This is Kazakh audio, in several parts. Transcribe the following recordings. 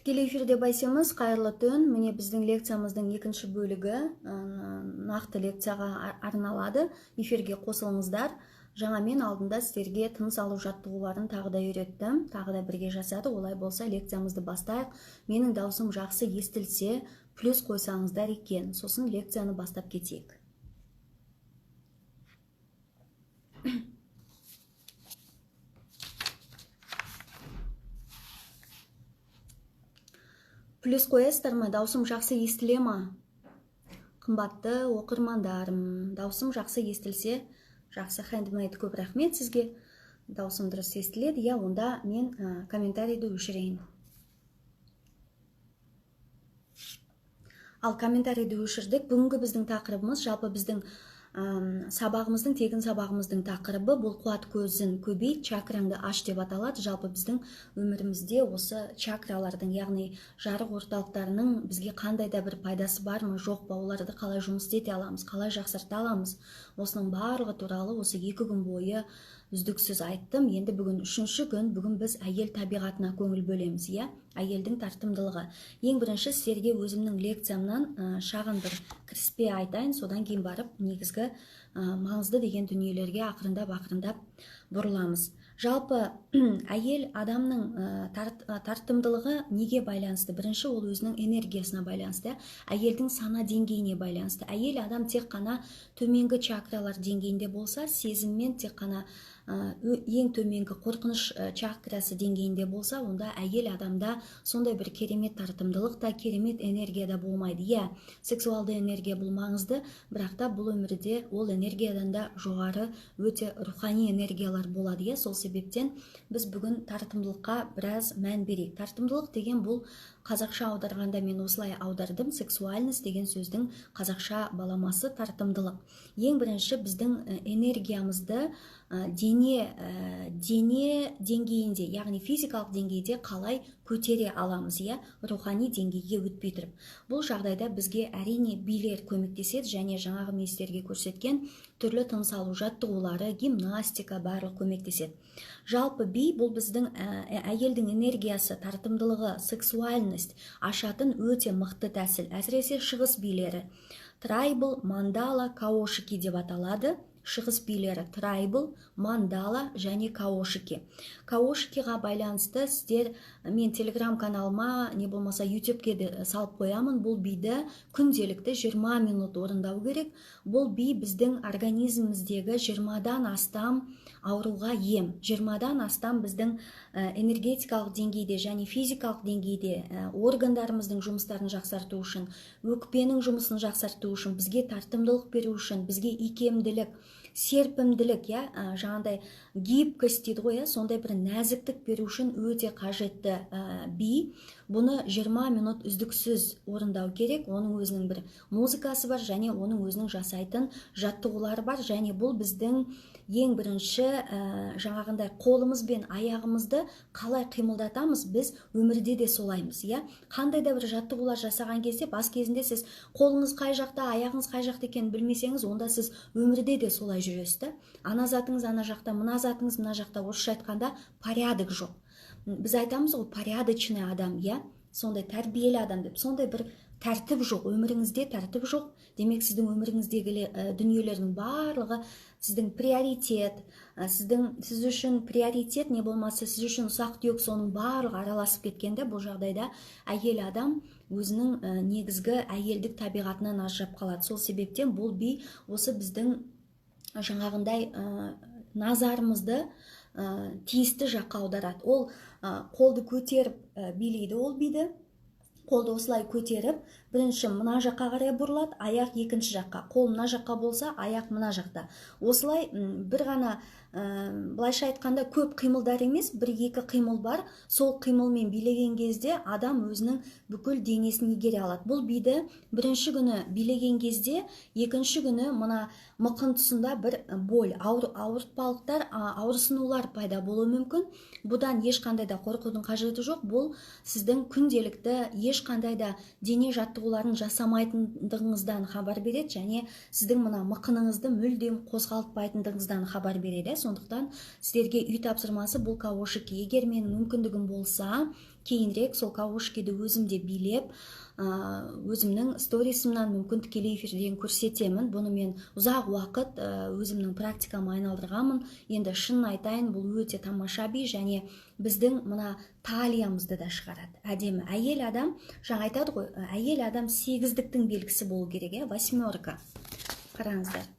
Тікелей эфирде байсеміз, қайырлы түн. Міне біздің лекциямыздың екінші бөлігі нақты лекцияға арналады. Эфирге қосылыңыздар. Жаңа мен алдында сіздерге тыныс алу жаттығуларын тағы да үйреттім. Тағы да бірге жасады. Олай болса лекциямызды бастайық. Менің даусым жақсы естілсе, плюс қойсаңыздар екен. Сосын лекцияны бастап кетейік. Плюс қоясыздар ма? Даусым жақсы естіле ма? Қымбатты оқырмандарым, даусым жақсы естілсе, жақсы хендмейд, көп рахмет сізге. Даусым дұрыс естіледі, я онда мен комментарийді өшірейін. Ал комментарийді өшірдік. Бүгінгі біздің тақырыбымыз, жалпы біздің сабағымыздың, тегін сабағымыздың тақырыбы бұл қуат көзін көбейт, чакраңды аш деп аталады. Жалпы біздің өмірімізде осы чакралардың, яғни жарық орталықтарының бізге қандай да бір пайдасы бар ма, жоқ па, оларды қалай жұмыс ете аламыз, қалай жақсарта аламыз. Осының барлығы туралы осы 2 күн бойы үздіксіз айттым. Енді бүгін 3-ші күн, бүгін біз әйел табиғатына көңіл бөлеміз, иә? Әйелдің тартымдылығы. Ең бірінші сіздерге өзімнің лекциямнан шағын бір кіріспе айтайын, содан кейін барып негізгі маңызды деген дүниелерге ақырындап бұрыламыз. Жалпы әйел адамның тартымдылығы неге байланысты? Бірінші, ол өзінің энергиясына байланысты, әйелдің сана деңгейіне байланысты. Әйел адам тек қана төменгі чакралар деңгейінде болса, сезіммен тек қана ең төменгі қорқыныш чакрасы деңгейінде болса, онда әйел адамда сондай бір керемет тартымдылық та, керемет энергияда болмайды. Иә, сексуалды энергия бұл маңызды, бірақ та бұл өмірде ол энергиядан да жоғары өте рухани энергиялар болады. Иә, сол себептен біз бүгін тартымдылыққа біраз мән берейік. Тартымдылық деген бұл қазақша аударғанда мен осылай аудардым, сексуальность деген сөздің қазақша баламасы тартымдылық. Ең бірінші біздің энергиямызды дене деңгейінде, яғни физикалық деңгейде қалай көтере аламыз, иә, рухани деңгейге өтпей тұрып. Бұл жағдайда бізге әрине билер көмектеседі, және жаңағы мен сіздерге көрсеткен түрлі тыныс алу жаттығулары, гимнастика барлық көмектеседі. Жалпы би бұл біздің әйелдің энергиясы, тартымдылығы, сексуальность ашатын өте мықты тәсіл. Әсіресе шығыс билері. Трайбл, мандала, каошики деп аталады. Шығыс билері трайбл, мандала және каошики. Каошикиға байланысты сіздер мен телеграм каналыма, не болмаса ютубке де салып қоямын. Бұл биді күнделікті 20 минут орындау керек. Бұл би біздің организміміздегі 20-дан астам ауруға ем. 20-дан астам біздің энергетикалық деңгейде және физикалық деңгейде органдарымыздың жұмыстарын жақсарту үшін, өкпенің жұмысын жақсарту үшін, бізге тартымдылық беру үшін, бізге икемділік, серпімділік, жаңағыдай гибкость дейді ғой, сондай бір нәзіктік беру үшін өте қажетті би. Бұны 20 минут үздіксіз орындау керек. Оның өзінің бір музыкасы бар, және оның өзінің жасайтын жаттығулары бар, және бұл біздің ең бірінші жаңағындай қолымыз бен аяғымызды қалай қимылдатамыз, біз өмірде де солаймыз, иә? Қандай да бір жаттығулар жасаған кезде, бас кезінде сіз қолыңыз қай жақта, аяғыңыз қай жақта екенін білмесеңіз, онда сіз өмірде де солай жүресіз. Ана затыңыз ана жақта, мына затыңыз мына жақта. Орысша айтқанда порядок жоқ. Біз айтамыз ғой, порядочный адам, иә? Сондай тәрбиелі адам деп. Сондай бір тәртіп жоқ, өміріңізде тәртіп жоқ. Демек, сіздің өміріңіздегі дүниелердің барлығы сіздің приоритет, сіз үшін приоритет, не болмаса сіз үшін ұсақ-түйек, соның барлығы араласып кеткенде, бұл жағдайда әйел адам өзінің негізгі әйелдік табиғатынан ажырап қалады. Сол себептен бұл би осы біздің жаңағындай назарымызды тиісті жаққа аударады. Ол қолды көтеріп билейді, ол биді. Қолды осылай көтеріп, бірінші мына жаққа қарай бұрылады, аяқ екінші жаққа. Қол мына жаққа болса, аяқ мына жақта. Осылай бір ғана, былайша айтқанда, көп қимылдар емес, 1-2 қимыл бар. Сол қимылмен билеген кезде адам өзінің бүкіл денесін игере алады. Бұл биді бірінші күні билеген кезде, екінші күні мына мықын тұсында бір боль, ауыртпалықтар, ауырсынулар пайда болуы мүмкін. Бұдан ешқандай да қорқудың қажеті жоқ. Бұл сіздің күнделікті ешқандай да дене жаттығуларын жасамайтындығыңыздан хабар береді, және сіздің мына мықыныңызды мүлдем қозғалтпайтындығыңыздан хабар береді. сондықтан сіздерге үй тапсырмасы бұл каошики. Егер менің мүмкіндігім болса, кейінірек сол каошикиді өзімде билеп, өзімнің сторисімнан мүмкін тікелей эфирден көрсетемін. Бұны мен ұзақ уақыт өзімнің практикама айналдырғанмын. Енді шын айтайын, бұл өте тамаша би, және біздің мына талиямызды да шығарады. Әдемі. Әйел адам, жаңа айтады ғой, әйел адам 8-діктің белгісі болу керек, 8. Қараңыздар.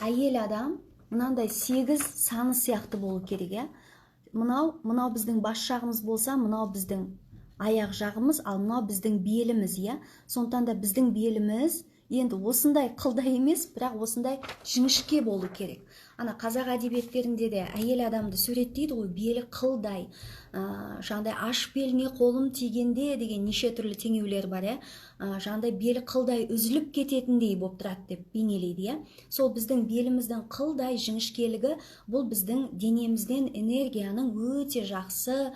Әйел адам мынандай 8 саны сияқты болу керек, Мынау біздің бас жағымыз болса, мынау біздің аяқ жағымыз, ал мынау біздің беліміз, Сондықтан да біздің беліміз енді осындай қылдай емес, бірақ осындай жіңішке болу керек. Ана қазақ әдебиеттерінде де әйел адамды суреттейді ғой, белі қылдай, жаңағыдай аш беліне қолым тигенде деген неше түрлі теңеулер бар, жаңағыдай белі қылдай үзіліп кететіндей болып тұрады деп бейнелейді, Сол біздің беліміздің қылдай жіңішкелігі, бұл біздің денемізден энергияның өте жақсы,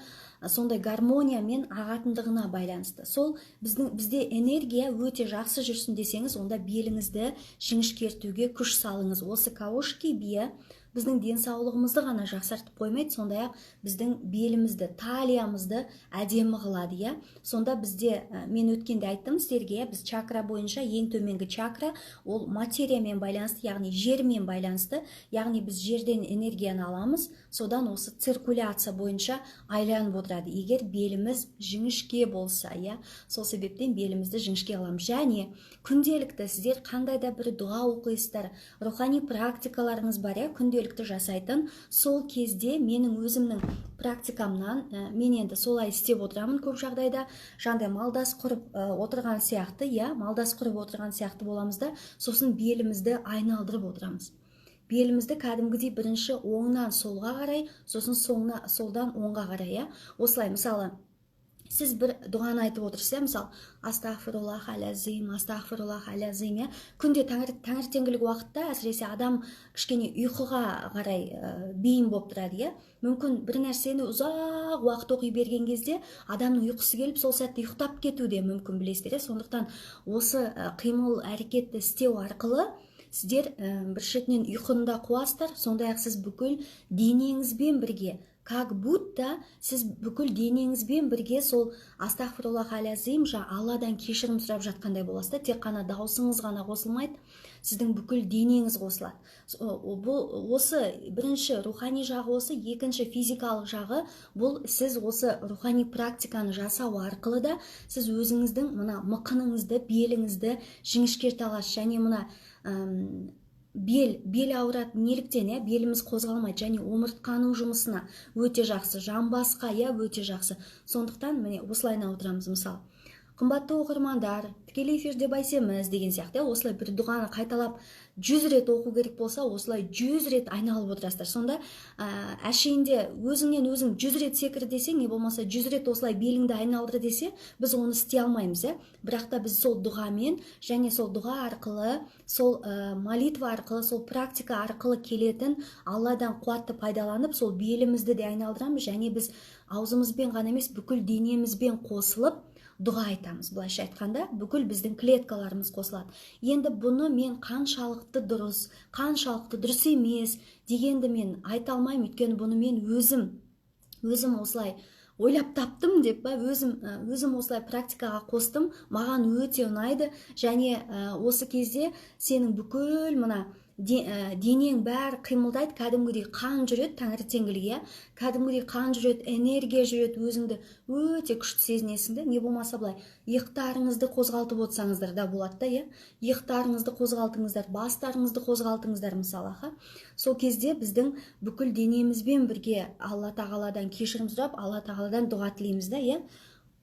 сондай гармониямен ағатындығына байланысты. Сол бізде энергия өте жақсы жүрсін десеңіз, онда беліңізді жіңішкертуге күш салыңыз. Осы каошики бие біздің денсаулығымызды ғана жақсартып қоймайды, сондай-ақ біздің белімізді, талиямызды әдемі қылады, Сонда бізде, мен өткенде айттым сіздерге, біз чакра бойынша ең төменгі чакра, ол материямен байланысты, яғни жермен байланысты, яғни біз жерден энергияны аламыз, содан осы циркуляция бойынша айланып отырады. Егер беліміз жіңішке болса, сол себептен белімізді жіңішке аламыз. Және күнделікті сіздер қандай да бір дұға оқисыздар, рухани практикаларыңыз бар, күнделікті жасайтын, сол кезде менің өзімнің практикамнан, мен енді солай істеп отырамын көп жағдайда, жаңағыдай малдас құрып отырған сияқты, малдас құрып отырған сияқты боламыз да, сосын белімізді айналдырып отырамыз. Белімізді кәдімгідей бірінші оңнан солға қарай, сосын солдан оңға қарай, Осылай, мысалы, сіз бір дұғаны айтып отырсыз, мысалы, астағфируллах әл-азим, астағфируллах әл-азим, күнде таңертеңгілік уақытта, әсіресе адам кішкене ұйқыға қарай бейім болып тұрады, мүмкін бір нәрсені ұзақ уақыт оқи берген кезде адамның ұйқысы келіп, сол сәтте ұйықтап кетуде мүмкін, білесіздер, сондықтан осы қимыл әрекетті істеу арқылы сіздер бір шетінен ұйқыны да қуасыздар, сондай-ақ сіз бүкіл денеңізбен бірге, как будто сіз бүкіл денеңізбен бірге сол астағфируллах әл-азим, Алладан кешірім сұрап жатқандай боласыздар, тек қана даусыңыз ғана қосылмайды, сіздің бүкіл денеңіз қосылады. Осы бірінші рухани жағы, осы екінші физикалық жағы, бұл сіз осы рухани практиканы жасау арқылы да сіз өзіңіздің мына мықыныңызды, беліңізді жіңішкерте аласыз. Және мына бел ауырады, неліктен, беліміз қозғалмайды, және омыртқаның жұмысына өте жақсы, жамбасқа өте жақсы. Сондықтан міне осылайына отырамыз. Мысалы, қымбатты оқырмандар, тікелей эфирде байсеміз деген сияқты, осылай бір дұғаны қайталап 100 рет оқу керек болса, осылай 100 рет айналып отырасыздар. Сонда әшейінде өзіңнен өзің 100 рет секір десе, не болмаса 100 рет осылай беліңді айналдыр десе, біз оны істей алмаймыз, бірақ та біз сол дұғамен, және сол дұға арқылы, сол молитва арқылы, сол практика арқылы келетін Алладан қуатты пайдаланып, сол белімізді де айналдырамыз, және біз аузымызбен ғана емес, бүкіл денемізбен қосылып дұға айтамыз. Былайша айтқанда, бүкіл біздің клеткаларымыз қосылады. Енді бұны мен қаншалықты дұрыс емес дегенді мен айта алмаймын, өйткені бұны мен өзім осылай ойлап таптым деп өзім осылай практикаға қостым, маған өте ұнайды, және осы кезде сенің бүкіл мына денең бәрі қимылдайды, кәдімгідей қан жүреді, таңертеңгілік, кәдімгідей қан жүреді, энергия жүреді, өзіңді өте күшті сезінесің, не болмаса былай, иықтарыңызды қозғалтып отырсаңыздар да болады, иықтарыңызды қозғалтыңыздар, бастарыңызды қозғалтыңыздар, мысалы, сол кезде біздің бүкіл денемізбен бірге Алла тағаладан кешірім сұрап, Алла тағаладан дұға тілейміз,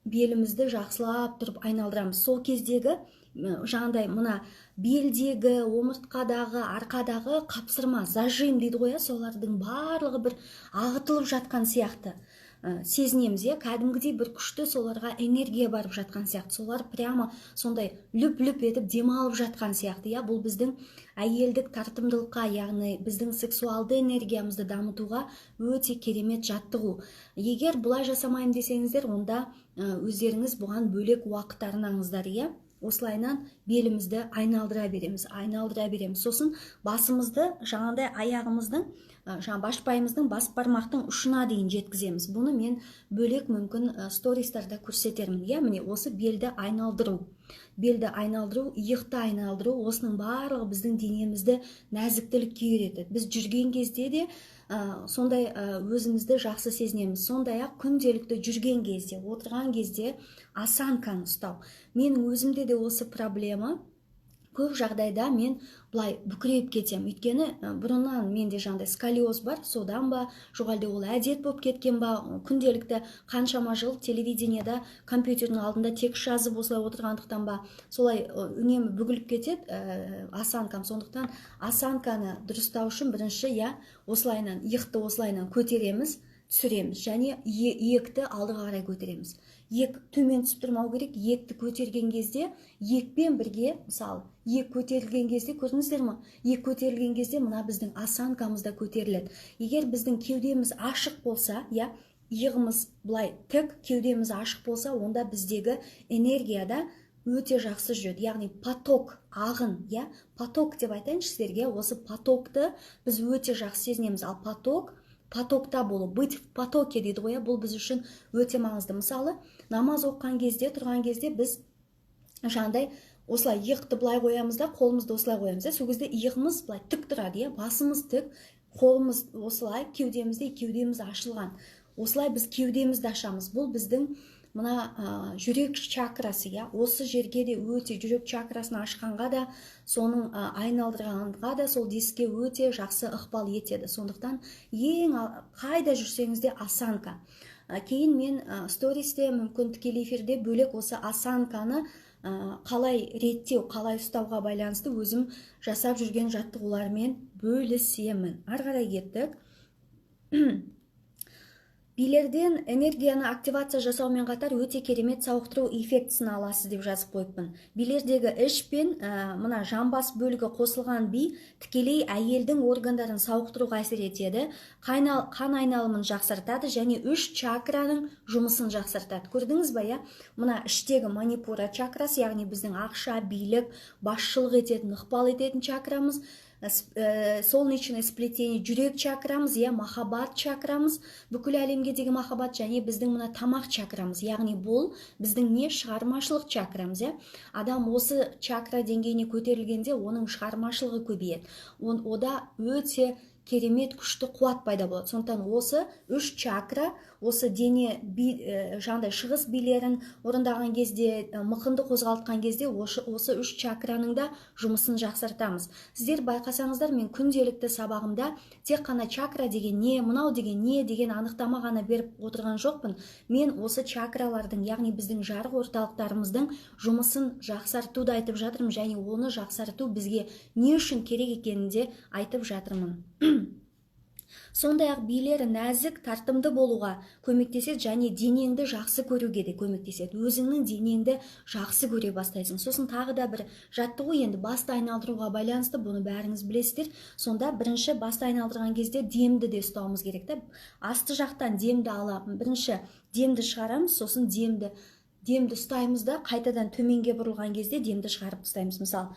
белімізді жақсылап тұрып айналдырамыз. Сол кездегі жаңағыдай мына белдегі, омыртқадағы, арқадағы қапсырма, зажим дейді ғой, солардың барлығы бір ағытылып жатқан сияқты сезінеміз, кәдімгідей бір күшті соларға энергия барып жатқан сияқты, солар прямо сондай лүп-лүп етіп демалып жатқан сияқты, бұл біздің әйелдік тартымдылыққа, яғни біздің сексуалды энергиямызды дамытуға өте керемет жаттығу. Егер бұлай жасамайым десеңіздер, онда өздеріңіз бұған бөлек уақыт арнаңыздар, осылайынан белімізді айналдыра береміз. Сосын басымызды жаңағыдай аяғымыздың башпайымыздың бас бармақтың ұшына дейін жеткіземіз. Бұны мен бөлек мүмкін стористарда көрсетермін. Міне осы белді айналдыру, иықты айналдыру, осының барлығы біздің денемізді нәзіктілікке үйретеді. Біз жүрген кезде де сондай өзімізді жақсы сезінеміз. Сондай-ақ күнделікті жүрген кезде, отырған кезде осанканы ұстау. Менің өзімде де осы проблема. Көп жағдайда мен бұлай бүкірейіп кетем. Өйткені бұрыннан менде жаңағыдай сколиоз бар, содан ба, жоқ әлде ол әдет болып кеткен ба, күнделікті қаншама жыл телевидениеда, компьютердің алдында текст жазып осылай отырғандықтан ба, солай үнемі бүгіліп кетеді осанкам. Сондықтан осанканы дұрыстау үшін бірінші осылайынан иықты осылайынан көтереміз, түсіреміз және иекті алдыға қарай көтереміз. Иек төмен түсіп тұрмау керек. Иекті көтерген кезде иекпен бірге, мысалы, иек көтерілген кезде, көрдіңіздер ме? Иек көтерілген кезде мына біздің осанкамыз да көтеріледі. Егер біздің кеудеміз ашық болса, иығымыз былай тік, кеудеміз ашық болса, онда біздегі энергияда өте жақсы жүреді. Яғни поток, ағын, поток деп айтайыншы сіздерге. Осы потокты біз өте жақсы сезінеміз. Ал потокта болу, быть в потоке дейді ғой, бұл біз үшін өте маңызды. Мысалы, намаз оққан кезде, тұрған кезде біз жаңағыдай осылай иықты былай қоямыз да, қолымызды осылай қоямыз. Сол кезде иығымыз былай тік тұрады, басымыз тік, қолымыз осылай, кеудеміз ашылған. Осылай біз кеудемізді ашамыз. Бұл біздің мына жүрек чакрасы, осы жерге де өте, жүрек чакрасын ашқанға да, соның айналдырғанға да сол диске өте жақсы ықпал етеді. Сондықтан ең қайда жүрсеңіз де осанка. Кейін мен стористе, мүмкін тікелей эфирде бөлек осы осанканы қалай реттеу, қалай ұстауға байланысты өзім жасап жүрген жаттығулармен бөлісемін. Ары қарай кеттік. Билерден энергияны активация жасаумен қатар өте керемет сауықтыру эффектісін аласыз деп жазып қойыппын. Билердегі іш пен мына жамбас бөлігі қосылған би тікелей әйелдің органдарын сауықтыруға әсер етеді, қан айналымын жақсартады және 3 чакраның жұмысын жақсартады. Көрдіңіз бе, мына іштегі манипура чакрасы, яғни біздің ақша, билік, басшылық ететін, ықпал ететін чакрамыз, солнечное сплетение, жүрек чакрамыз, махаббат чакрамыз, бүкіл әлемге деген махаббат, және біздің мына тамақ чакрамыз, яғни бұл біздің шығармашылық чакрамыз. Адам осы чакра деңгейіне көтерілгенде оның шығармашылығы көбейеді. Ода өте керемет күшті қуат пайда болады. Сондықтан осы 3 чакра, осы дене жаңағыдай шығыс билерін орындаған кезде, мықынды қозғалтқан кезде осы 3 чакраның да жұмысын жақсартамыз. Сіздер байқасаңыздар, мен күнделікті сабағымда тек қана чакра деген не, мынау деген не деген анықтама ғана беріп отырған жоқпын. Мен осы чакралардың, яғни біздің жарық орталықтарымыздың жұмысын жақсартуды айтып жатырмын, және оны жақсарту бізге не үшін керек екенін де айтып жатырмын. Сондай-ақ билер нәзік, тартымды болуға көмектеседі және денеңді жақсы көруге де көмектеседі. Өзіңнің денеңді жақсы көре бастайсың. Сосын тағы да бір жаттығу, енді басты айналдыруға байланысты, бұны бәріңіз білесіздер. Сонда бірінші басты айналдырған кезде демді де ұстауымыз керек. Асты жақтан демді аламын. Бірінші демді шығарамыз, сосын демді ұстаймыз да, қайтадан төменге бұрылған кезде демді шығарып тастаймыз. Мысалы,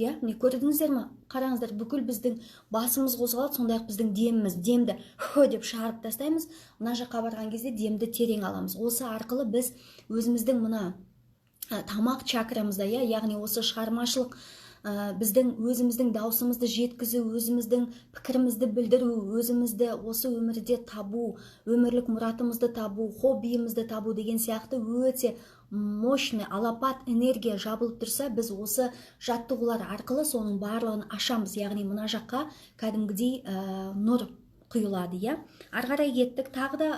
не көрдіңіздер ме? Қараңыздар, бүкіл біздің басымыз қозғалады, сондай-ақ біздің демді деп шығарып тастаймыз. Мына жаққа барған кезде демді терең аламыз. Осы арқылы біз өзіміздің мына тамақ чакрамызда, яғни осы шығармашылық біздің өзіміздің даусымызды жеткізу, өзіміздің пікірімізді білдіру, өзімізді осы өмірде табу, өмірлік мұратымызды табу, хоббиімізді табу деген сияқты өте мощный алапат энергия жабылып тұрса, біз осы жаттығулар арқылы соның барлығын ашамыз. Яғни мына жаққа кәдімгідей нұр құйылады. Ары қарай кеттік. Тағы да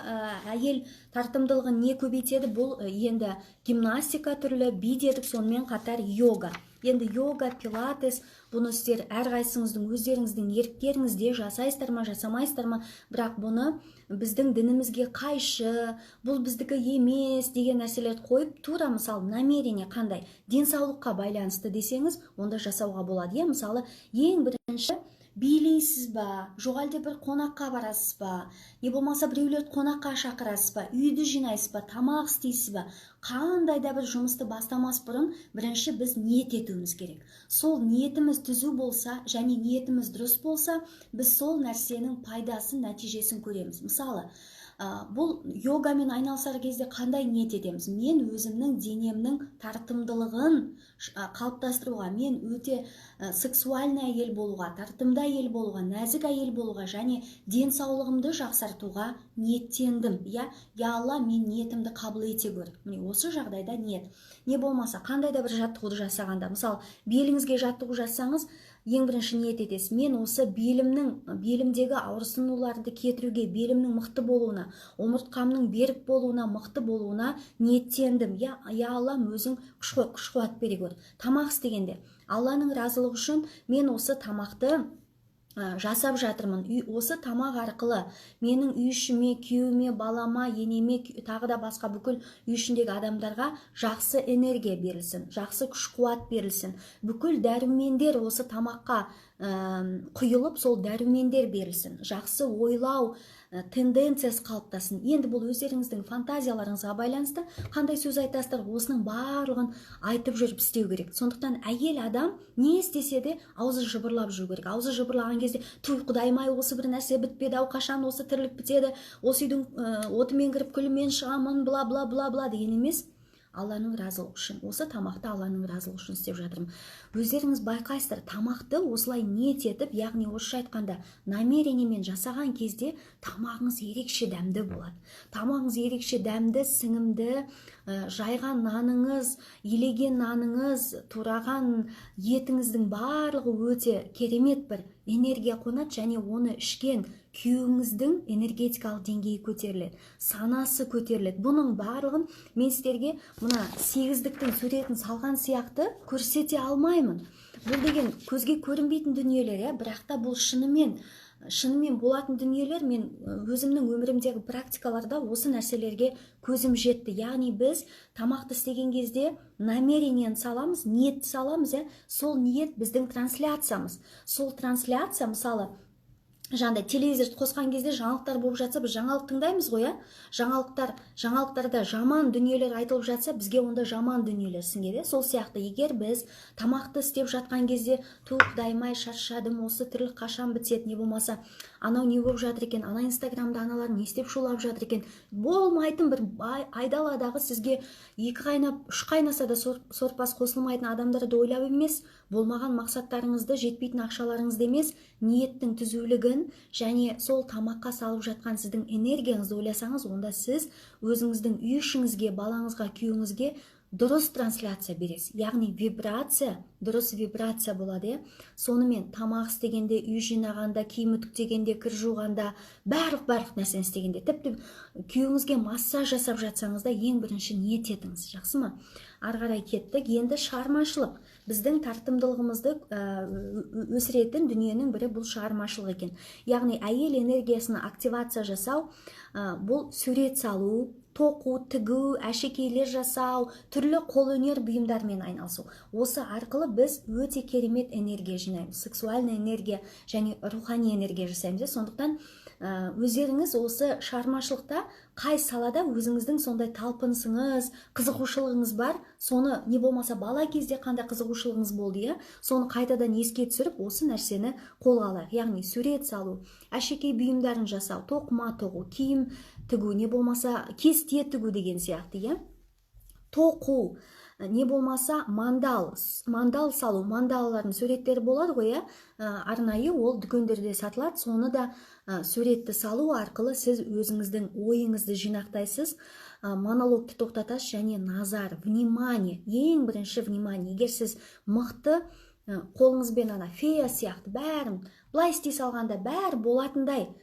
әйел тартымдылығын не көбейтеді? Бұл енді гимнастика түрлі, би дедік, сонымен қатар йога. Енді йога, пилатес, бұны сіздер әрқайсыңыздың өздеріңіздің еріктеріңізде жасайсыздар ма, жасамайсыздар ма, бірақ бұны біздің дінімізге қайшы, бұл біздікі емес деген нәрселерді қойып, тура мысалы намерение қандай, денсаулыққа байланысты десеңіз, онда жасауға болады. Мысалы, ең бірінші билейсіз ба, жоқ әлде бір қонаққа барасыз ба, не болмаса біреулерді қонаққа шақырасыз ба, үйді жинайсыз ба, тамақ істейсіз ба, қандай да бір жұмысты бастамас бұрын бірінші біз ниет етуіміз керек. Сол ниетіміз түзу болса және ниетіміз дұрыс болса, біз сол нәрсенің пайдасын, нәтижесін көреміз. Мысалы, бұл йогамен айналысар кезде қандай ниет етеміз? Мен өзімнің денемнің тартымдылығын қалыптастыруға, мен өте сексуальный әйел болуға, тартымды әйел болуға, нәзік әйел болуға және денсаулығымды жақсартуға ниеттендім. Я Алла, мен ниетімді қабыл ете көр. Міне осы жағдайда ниет. Не болмаса, қандай да бір жаттығуды жасағанда, мысалы, беліңізге жаттығу жасаңыз, ең бірінші ниет етесіз. Мен осы белімдегі ауырсынуларды кетіруге, белімнің мықты болуына, омыртқамның берік болуына, мықты болуына ниеттендім. Я Алла, өзің күш-қуат бере көр. Тамақ істегенде, Алланың разылығы үшін мен осы тамақты жасап жатырмын. Осы тамақ арқылы менің үй ішіме, күйеуіме, балама, енеме, тағы да басқа бүкіл үй ішіндегі адамдарға жақсы энергия берілсін, жақсы күш-қуат берілсін. Бүкіл дәрумендер осы тамаққа құйылып, сол дәрумендер берілсін. Жақсы ойлау тенденциясы қалыптасын. Енді бұл өздеріңіздің фантазияларыңызға байланысты қандай сөз айтасыздар, осының барлығын айтып жүріп істеу керек. Сондықтан әйел адам не істесе де аузы жыбырлап жүру керек. Аузы жыбырлаған кезде, туй құдайым-ай, осы бір нәрсе бітпеді, ау қашан осы тірлік бітеді, осы үйдің отымен кіріп күлімен шығамын, бла бла бла бла деген емес. Алланың разылығы үшін, осы тамақты Алланың разылығы үшін істеп жатырмын. Өздеріңіз байқайсыздар, тамақты осылай ниет етіп, яғни орысша айтқанда намерениемен жасаған кезде тамағыңыз ерекше дәмді болады. Тамағыңыз ерекше дәмді, сіңімді, жайған наныңыз, илеген наныңыз, тураған етіңіздің барлығы өте керемет бір энергия қонады және оны ішкен күйеуіңіздің энергетикалық деңгейі көтеріледі, санасы көтеріледі. Бұның барлығын мен сіздерге мына сегіздіктің суретін салған сияқты көрсете алмаймын. Бұл деген көзге көрінбейтін дүниелер, бірақ та бұл шынымен болатын дүниелер. Мен өзімнің өмірімдегі практикаларда осы нәрселерге көзім жетті. Яғни біз тамақты істеген кезде намерениені саламыз, ниетті саламыз, сол ниет біздің трансляциямыз. Сол трансляция, мысалы, жаңағыдай телевизорды қосқан кезде жаңалықтар болып жатса, біз жаңалық тыңдаймыз ғой, жаңалықтарда жаман дүниелер айтылып жатса, бізге онда жаман дүниелер сіңеді. Сол сияқты, егер біз тамақты істеп жатқан кезде, туй құдайым-ай, шаршадым, осы тірлік қашан бітеді, не болмаса, анау не болып жатыр екен, ана инстаграмда аналар не істеп шулап жатыр екен, болмайтын бір айдаладағы сізге екі қайнап, үш қайнаса да сорпасы қосылмайтын адамдарды ойлап емес, болмаған мақсаттарыңызды, жетпейтін ақшаларыңызды емес, ниеттің түзулігін және сол тамаққа салып жатқан сіздің энергияңызды ойласаңыз, онда сіз өзіңіздің үй ішіңізге, балаңызға, күйеуіңізге дұрыс трансляция бересіз. Яғни дұрыс вибрация болады. Сонымен тамақ істегенде, үй жинағанда, киім үтіктегенде, кір жуғанда, барлық нәрсені істегенде, тіпті күйеуіңізге массаж жасап жатсаңыз да ең бірінші ниет етіңіз. Жақсы ма? Ары қарай кеттік. Енді шығармашылық. Біздің тартымдылығымызды өсіретін дүниенің бірі бұл шығармашылық екен. Яғни әйел энергиясына активация жасау, бұл сурет салу, тоқу, тігу, әшекейлер жасау, түрлі қолөнер бұйымдармен айналысу. Осы арқылы біз өте керемет энергия жинаймыз. Сексуальный энергия және рухани энергия жасаймыз. Сондықтан өздеріңіз осы шығармашылықта қай салада өзіңіздің сондай талпынысыңыз, қызығушылығыңыз бар, соны не болмаса бала кезде қандай қызығушылығыңыз болды, соны қайтадан еске түсіріп, осы нәрсені қолға алайық. Яғни сурет салу, әшекей бұйымдарын жасау, тоқыма тоқу, киім тігу, не болмаса кесте тігу деген сияқты, тоқу, не болмаса мандал салу, мандалалардың суреттері болады ғой, арнайы ол дүкендерде сатылады. Соны да суретті салу арқылы сіз өзіңіздің ойыңызды жинақтайсыз, монологты тоқтатасыз және назар, внимание, ең бірінші внимание. Егер сіз мықты қолыңызбен ана фея сияқты бәрін былай істей салғанда бәрі болатындай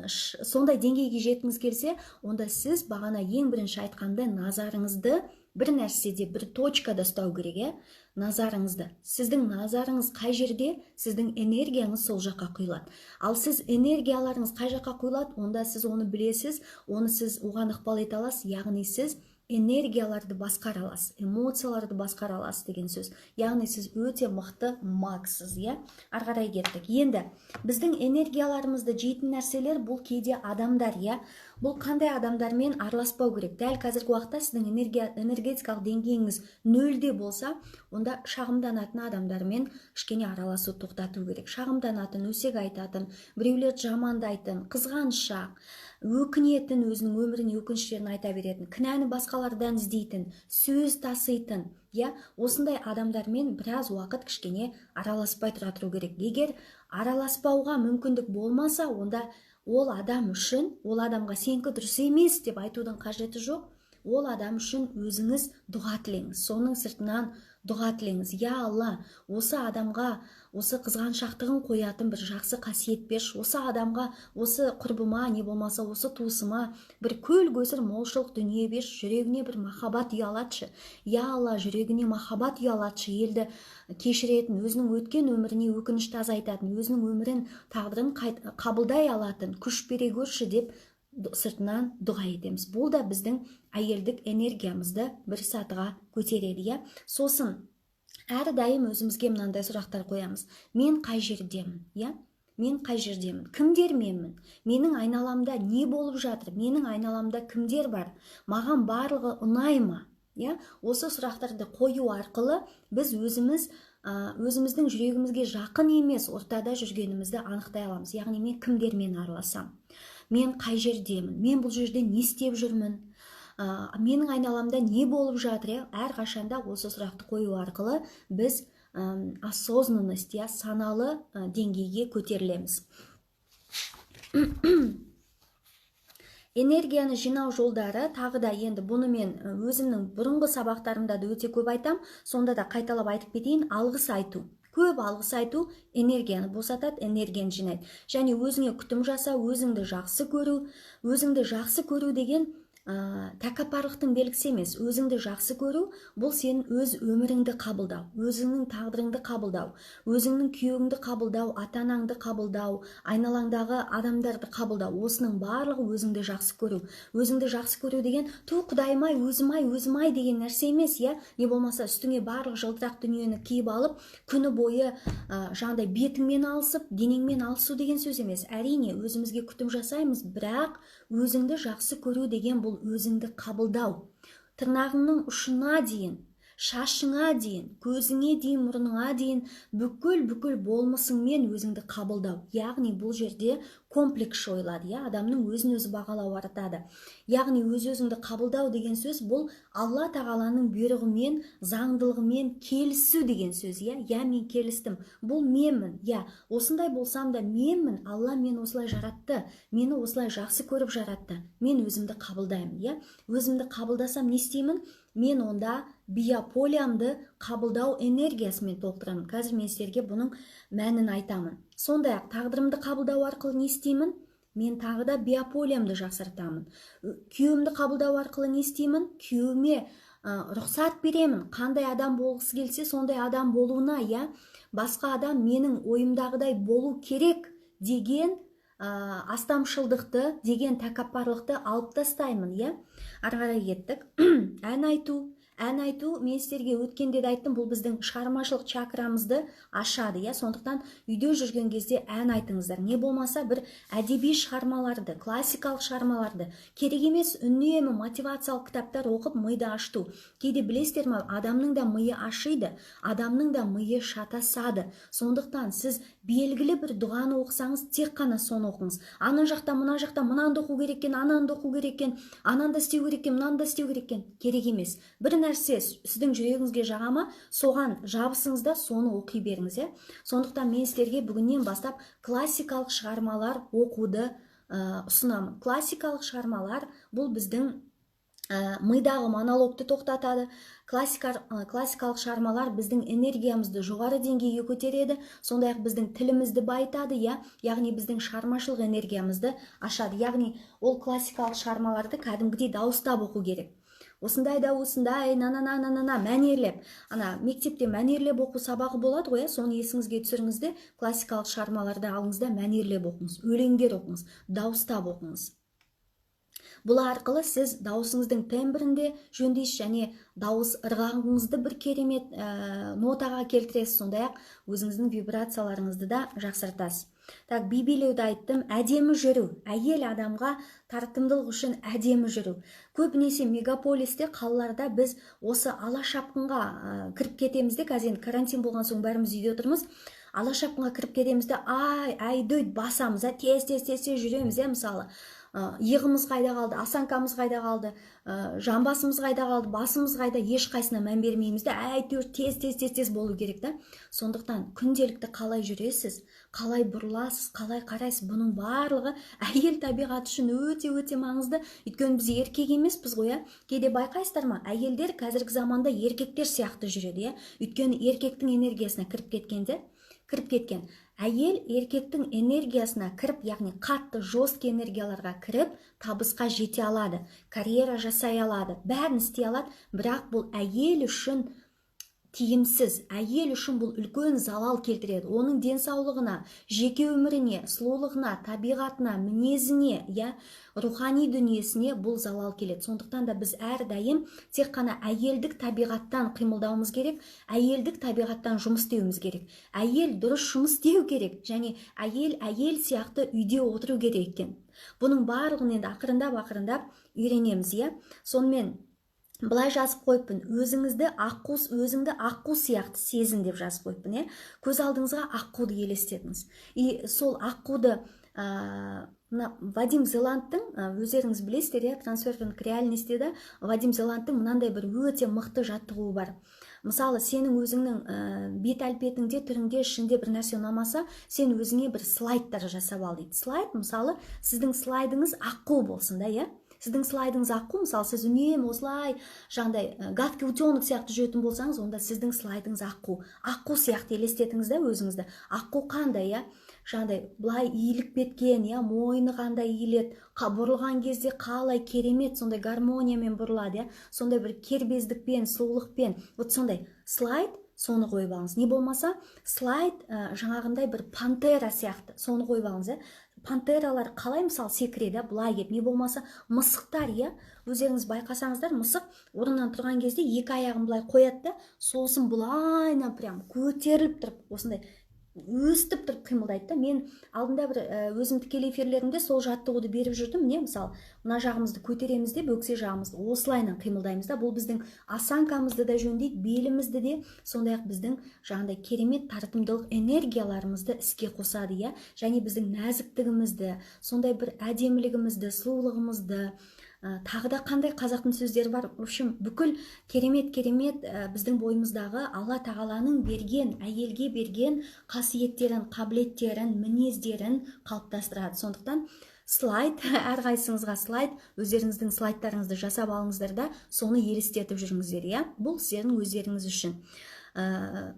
сондай деңгейге жеткіңіз келсе, онда сіз бағана ең бірінші айтқандай назарыңызды бір нәрседе, бір точкада ұстау керек. назарыңызды. Сіздің назарыңыз қай жерде, сіздің энергияңыз сол жаққа құйылады. Ал сіз энергияларыңыз қай жаққа құйылады, онда сіз оны білесіз, оны сіз оған ықпал ете аласыз, яғни сіз энергияларды басқара аласыз, эмоцияларды басқара аласыз деген сөз. Яғни сіз өте мықты магсыз, иә? Ары қарай кеттік. Енді біздің энергияларымызды жейтін нәрселер бұл кейде адамдар, иә? Бұл қандай адамдармен араласпау керек? Дәл қазіргі уақытта сіздің энергетикалық деңгейіңіз нөлде болса, онда шағымданатын адамдармен кішкене араласу тоқтату керек. Шағымданатын, өсек айтатын, біреулерді жамандайтын, қызғаншақ, өкінетін, өзінің өміріне өкініштерін айта беретін, кінәні басқалардан іздейтін, сөз таситын, иә, осындай адамдармен біраз уақыт кішкене араласпай тұра тұру керек. Егер араласпауға мүмкіндік болмаса, онда ол адам үшін, ол адамға сенікі дұрыс емес деп айтудың қажеті жоқ. Ол адам үшін өзіңіз дұға тілеңіз. Соның сыртынан дұға тілеңіз. Я Алла, осы адамға осы қызғаншақтығын қоятын бір жақсы қасиет берші. Осы адамға, осы құрбыма, не болмаса осы туысыма бір көл көсір молшылық дүние берші. Жүрегіне бір махаббат ұялатшы. Я Алла, жүрегіне махаббат ұялатшы. Елді кешіретін, өзінің өткен өміріне өкінішті азайтатын, өзінің өмірін, тағдырын қабылдай алатын күш бере көрші деп сыртынан дұға етеміз. Бұл да біздің әйелдік энергиямызды бір сатыға көтереді, иә? Сосын әрдайым өзімізге мынандай сұрақтар қоямыз. Мен қай жердемін, иә? Мен қай жердемін? Кімдерменмін? Менің айналамда не болып жатыр? Менің айналамда кімдер бар? Маған барлығы ұнай ма? Иә? Осы сұрақтарды қою арқылы біз өзіміздің жүрегімізге жақын емес ортада жүргенімізді анықтай аламыз. Яғни мен кімдермен араласам? Мен қай жердемін? Мен бұл жерде не істеп жүрмін? Менің айналамда не болып жатыр? Әрқашанда осы сұрақты қою арқылы біз осознанность, саналы деңгейге көтерілеміз. Энергияны жинау жолдары, тағы да енді бұны мен өзімнің бұрынғы сабақтарымда да өте көп айтам, сонда да қайталап айтып кетейін. Алғыс айту. Көп алғыс айту энергияны босатады, энергияны жинайды. Және өзіңе күтім жаса, өзіңді жақсы көру деген тәкаппарлықтың белгісі емес. Өзіңді жақсы көру, бұл сенің өз өміріңді қабылдау, өзіңнің тағдырыңды қабылдау, өзіңнің күйеуіңді қабылдау, ата-анаңды қабылдау, айналаңдағы адамдарды қабылдау. Осының барлығы өзіңді жақсы көру. Өзіңді жақсы көру деген Құдайым-ай, өзім-ай деген нәрсе емес, иә? Не болмаса үстіңе барлық жылтырақ дүниені киіп алып, күні бойы жаңағыдай бетіңмен алысып, денеңмен алысу деген сөз емес. Әрине, өзімізге күтім жасаймыз, бірақ өзіңді жақсы көру деген бұл өзіңді қабылдау. Тырнағыңның ұшына дейін, шашыңа дейін, көзіңе дейін, мұрныңа дейін, бүкіл болмысыңмен өзіңді қабылдау. Яғни бұл жерде комплекс жойылады, адамның өзін өзі бағалау артады. Яғни өзіңді қабылдау деген сөз бұл Алла тағаланың бұйрығымен, заңдылығымен келісу деген сөз, мен келістім. Бұл менмін, осындай болсам да менмін, Алла мен осылай жаратты, мені осылай жақсы көріп жаратты. Мен өзімді қабылдаймын, Өзімді қабылдасам не істеймін? Мен онда биополиямды қабылдау энергиясымен толықтырамын. Қазір мен сіздерге бұның мәнін айтамын. Сондай-ақ тағдырымды қабылдау арқылы не істеймін? Мен тағы да биополиямды жақсартамын. Күйеуімді қабылдау арқылы не істеймін? Күйеуіме рұқсат беремін. Қандай адам болғысы келсе, сондай адам болуына, басқа адам менің ойымдағыдай болу керек деген астамшылдықты, деген тәкаппарлықты алып тастаймын, Ары қарай кеттік. Ән айту, мен сіздерге өткенде де айттым, бұл біздің шығармашылық чакрамызды ашады, сондықтан үйде жүрген кезде ән айтыңыздар. Не болмаса бір әдеби шығармаларды, классикалық шығармаларды, керек емес үнемі мотивациялық кітаптар оқып миды ашту. Кейде білесіздер ме, адамның да миы ашиды, адамның да миы шатасады. Сондықтан сіз белгілі бір дұғаны оқысаңыз, тек қана соны оқыңыз. Ана жақта, мына жақта, мынанды оқу керек екен, ананды оқу керек екен, ананды істеу керек екен, мынанды істеу керек екен. Керек емес. Бір нәрсе сіздің жүрегіңізге жағама, соған жабысыңыз да соны оқи беріңіз, Сондықтан мен сіздерге бүгіннен бастап классикалық шығармалар оқуды ұсынамын. Классикалық шығармалар бұл біздің мидағы монологты тоқтатады. Классикалық шығармалар біздің энергиямызды жоғары деңгейге көтереді, сондай-ақ біздің тілімізді байытады, яғни біздің шығармашылық энергиямызды ашады. Яғни ол классикалық шығармаларды кәдімгідей дауыстап оқу керек. осындай да осындай мәнерлеп, ана мектепте мәнерлеп оқу сабағы болады ғой, соны есіңізге түсіріңіз де классикалық шығармаларды алыңыз да мәнерлеп оқыңыз, өлеңдер оқыңыз, дауыстап оқыңыз. Бұл арқылы сіз дауысыңыздың тембрінде жөндейсіз және дауыс ырғағыңызды бір керемет нотаға келтіресіз, сондай-ақ өзіңіздің вибрацияларыңызды да жақсартасыз. Так, би билеуді айттым, әдемі жүру. Әйел адамға тартымдылық үшін әдемі жүру. Көбінесе мегаполисте, қалаларда біз осы ала шапқынға кіріп кетеміз де, қазір карантин болған соң бәріміз үйде отырмыз. Ала шапқынға кіріп кетеміз де, дөйт басамыз, тез жүреміз, мысалы. Иығымыз қайда қалды, осанкамыз қайда қалды, жамбасымыз қайда қалды, басымыз қайда, ешқайсына мән бермейміз де, әйтеуір тез болу керек та. Сондықтан күнделікті қалай жүресіз, қалай бұрыласыз, қалай қарайсыз, бұның барлығы әйел табиғаты үшін өте маңызды. Өйткені біз еркек емеспіз ғой, кейде байқайсыздар ма, әйелдер қазіргі заманда еркектер сияқты жүреді, өйткені еркектің энергиясына кіріп кеткен. Әйел еркектің энергиясына кіріп, яғни қатты, жесткі энергияларға кіріп, табысқа жете алады, карьера жасай алады, бәрін істей алады, бірақ бұл әйел үшін тиімсіз, әйел үшін бұл үлкен залал келтіреді. Оның денсаулығына, жеке өміріне, сұлулығына, табиғатына, мінезіне, рухани дүниесіне бұл залал келеді. Сондықтан да біз әрдайым тек қана әйелдік табиғаттан қимылдауымыз керек, әйелдік табиғаттан жұмыс істеуіміз керек. Әйел дұрыс жұмыс істеу керек, және әйел сияқты үйде отыру керек екен. Бұның барлығын енді ақырындап үйренеміз, сонымен былай жазып қойыппын, өзіңді аққу сияқты сезін деп жазып қойыппын, көз алдыңызға аққуды елестетіңіз. И сол аққуды Вадим Зеландтың, өздеріңіз білесіздер, трансферфинг реальностьте Вадим Зеландтың мынандай бір өте мықты жаттығуы бар. Мысалы, сенің өзіңнің бет әлпетіңде, түріңде, ішінде бір нәрсе ұнамаса, сен өзіңе бір слайдтар жасап ал дейді. Слайд, мысалы, сіздің слайдыңыз аққу болсын да, Сіздің слайдыңыз аққу, мысалы, сіз үнемі осылай, жаңдай, гадкий утенок сияқты жүретін болсаңыз, онда сіздің слайдыңыз аққу. Аққу сияқты елестетіңіз да өзіңізді. Аққу қандай, жаңдай, былай иіліп кеткен, мойны қандай иілет, бұрылған кезде қалай керемет, сондай гармониямен бұрылады, сондай бір кербездікпен, сұлулықпен. Вот сондай слайд, соны қойып алыңыз. Не болмаса, слайд жаңағындай бір пантера сияқты, соны қойып алыңыз, Пантералар қалай мысалы секіреді, былай кеп, не болмаса мысықтар, өздеріңіз байқасаңыздар, мысық орнынан тұрған кезде екі аяғын былай қояды да, сосын былайна прям көтеріліп тұрып, осындай өстіп тұрып қимылдайды да. Мен алдында бір өзім тікелей эфирлерімде сол жаттығуды беріп жүрдім. Мысалы, мына жағымызды көтереміз де, бөксе жағымызды осылайынан қимылдаймыз да. Бұл біздің осанкамызды да жөндейді, белімізді де, сондай-ақ біздің жаңағыдай керемет тартымдылық энергияларымызды іске қосады, және біздің нәзіктігімізді, сондай бір әдемілігімізді, сұлулығымызды, тағы да қандай қазақтың сөздері бар. В общем, бүкіл керемет біздің бойымыздағы Алла тағаланың берген, әйелге берген қасиеттерін, қабілеттерін, мінездерін қалыптастырады. Сондықтан слайд, әрқайсыңызға слайд, өздеріңіздің слайдтарыңызды жасап алыңыздар да, соны елестетіп жүріңіздер, Бұл сіздердің өздеріңіз үшін.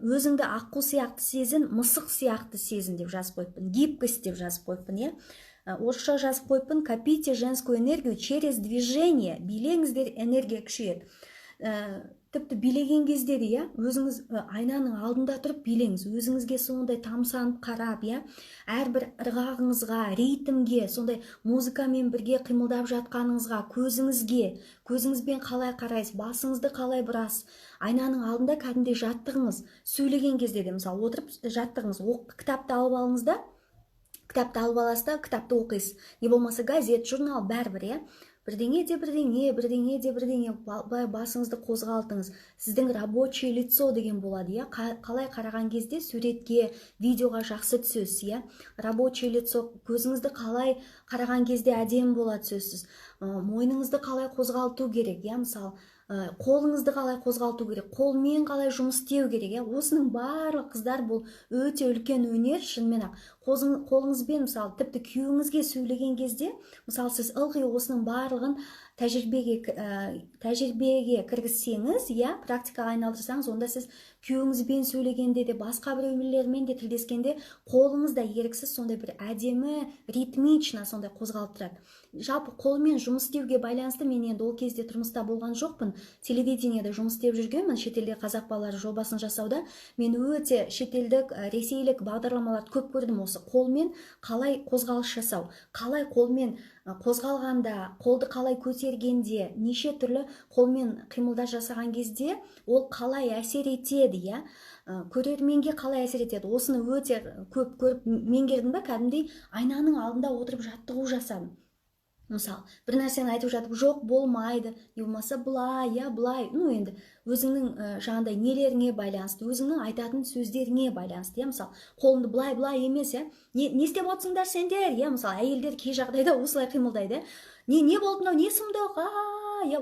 Өзіңді аққу сияқты сезін, мысық сияқты сезін деп жазып қойыппын, гибкость деп жазып қойыппын, Орысша жазып қойыппын, копите женскую энергию через движение, билеңіздер, энергия күшейеді. Тіпті билеген кезде де, өзіңіз айнаның алдында тұрып билеңіз, өзіңізге сондай тамсанып қарап, әрбір ырғағыңызға, ритмге, сондай музыкамен бірге қимылдап жатқаныңызға, көзіңізбен қалай қарайсыз, басыңызды қалай бұрасыз, айнаның алдында кәдімгідей жаттығыңыз, сөйлеген кезде де, мысалы, отырып жаттығыңыз, кітапты алып алыңыз да, кітапты алып аласыз да, кітапты оқисыз. Не болмаса газет, журнал, бәрібір, бірдеңе де бірдеңе, басыңызды қозғалтыңыз. Сіздің рабочее лицо деген болады, қалай қараған кезде суретке, видеоға жақсы түсесіз, рабочее лицо, көзіңізді қалай қараған кезде әдемі болады түсесіз. Мойныңызды қалай қозғалту керек, мысалы, қолыңызды қалай қозғалту керек, қолмен қалай жұмыс істеу керек, осының барлық қыздар бұл өте үлкен өнер, шынымен ақ. қолыңызбен мысалы тіпті күйеуіңізге сөйлеген кезде, мысалы сіз ылғи осының барлығын тәжірибеге кіргізсеңіз, практикаға айналдырсаңыз, онда сіз күйеуіңізбен сөйлегенде де, басқа біреулермен де тілдескенде қолыңыз да еріксіз сондай бір әдемі, ритмично сондай қозғалып тұрады. Жалпы қолмен жұмыс істеуге байланысты мен енді ол кезде тұрмыста болған жоқпын, телевидениеде жұмыс істеп жүргенмін, шетелде қазақ балалары жобасын жасауда. Мен өте шетелдік, ресейлік бағдарламаларды көп көрдім. Осы қолмен қалай қозғалыс жасау, қалай қолмен қозғалғанда, қолды қалай көтергенде, неше түрлі қолмен қимылдар жасаған кезде ол қалай әсер етеді, көрерменге қалай әсер етеді. Осыны өте көп көріп меңгердім ба, кәдімгідей айнаның алдында отырып жаттығу жасадым. Мысалы, бір нәрсені айтып жатып, жоқ, болмайды, не болмаса былай, былай, енді өзіңнің жаңағыдай нелеріңе байланысты, өзіңнің айтатын сөздеріңе байланысты, мысалы, қолыңды былай емес, не істеп отырсыңдар сендер, мысалы, әйелдер кей жағдайда осылай қимылдайды, не болды мынау, не сұмдық,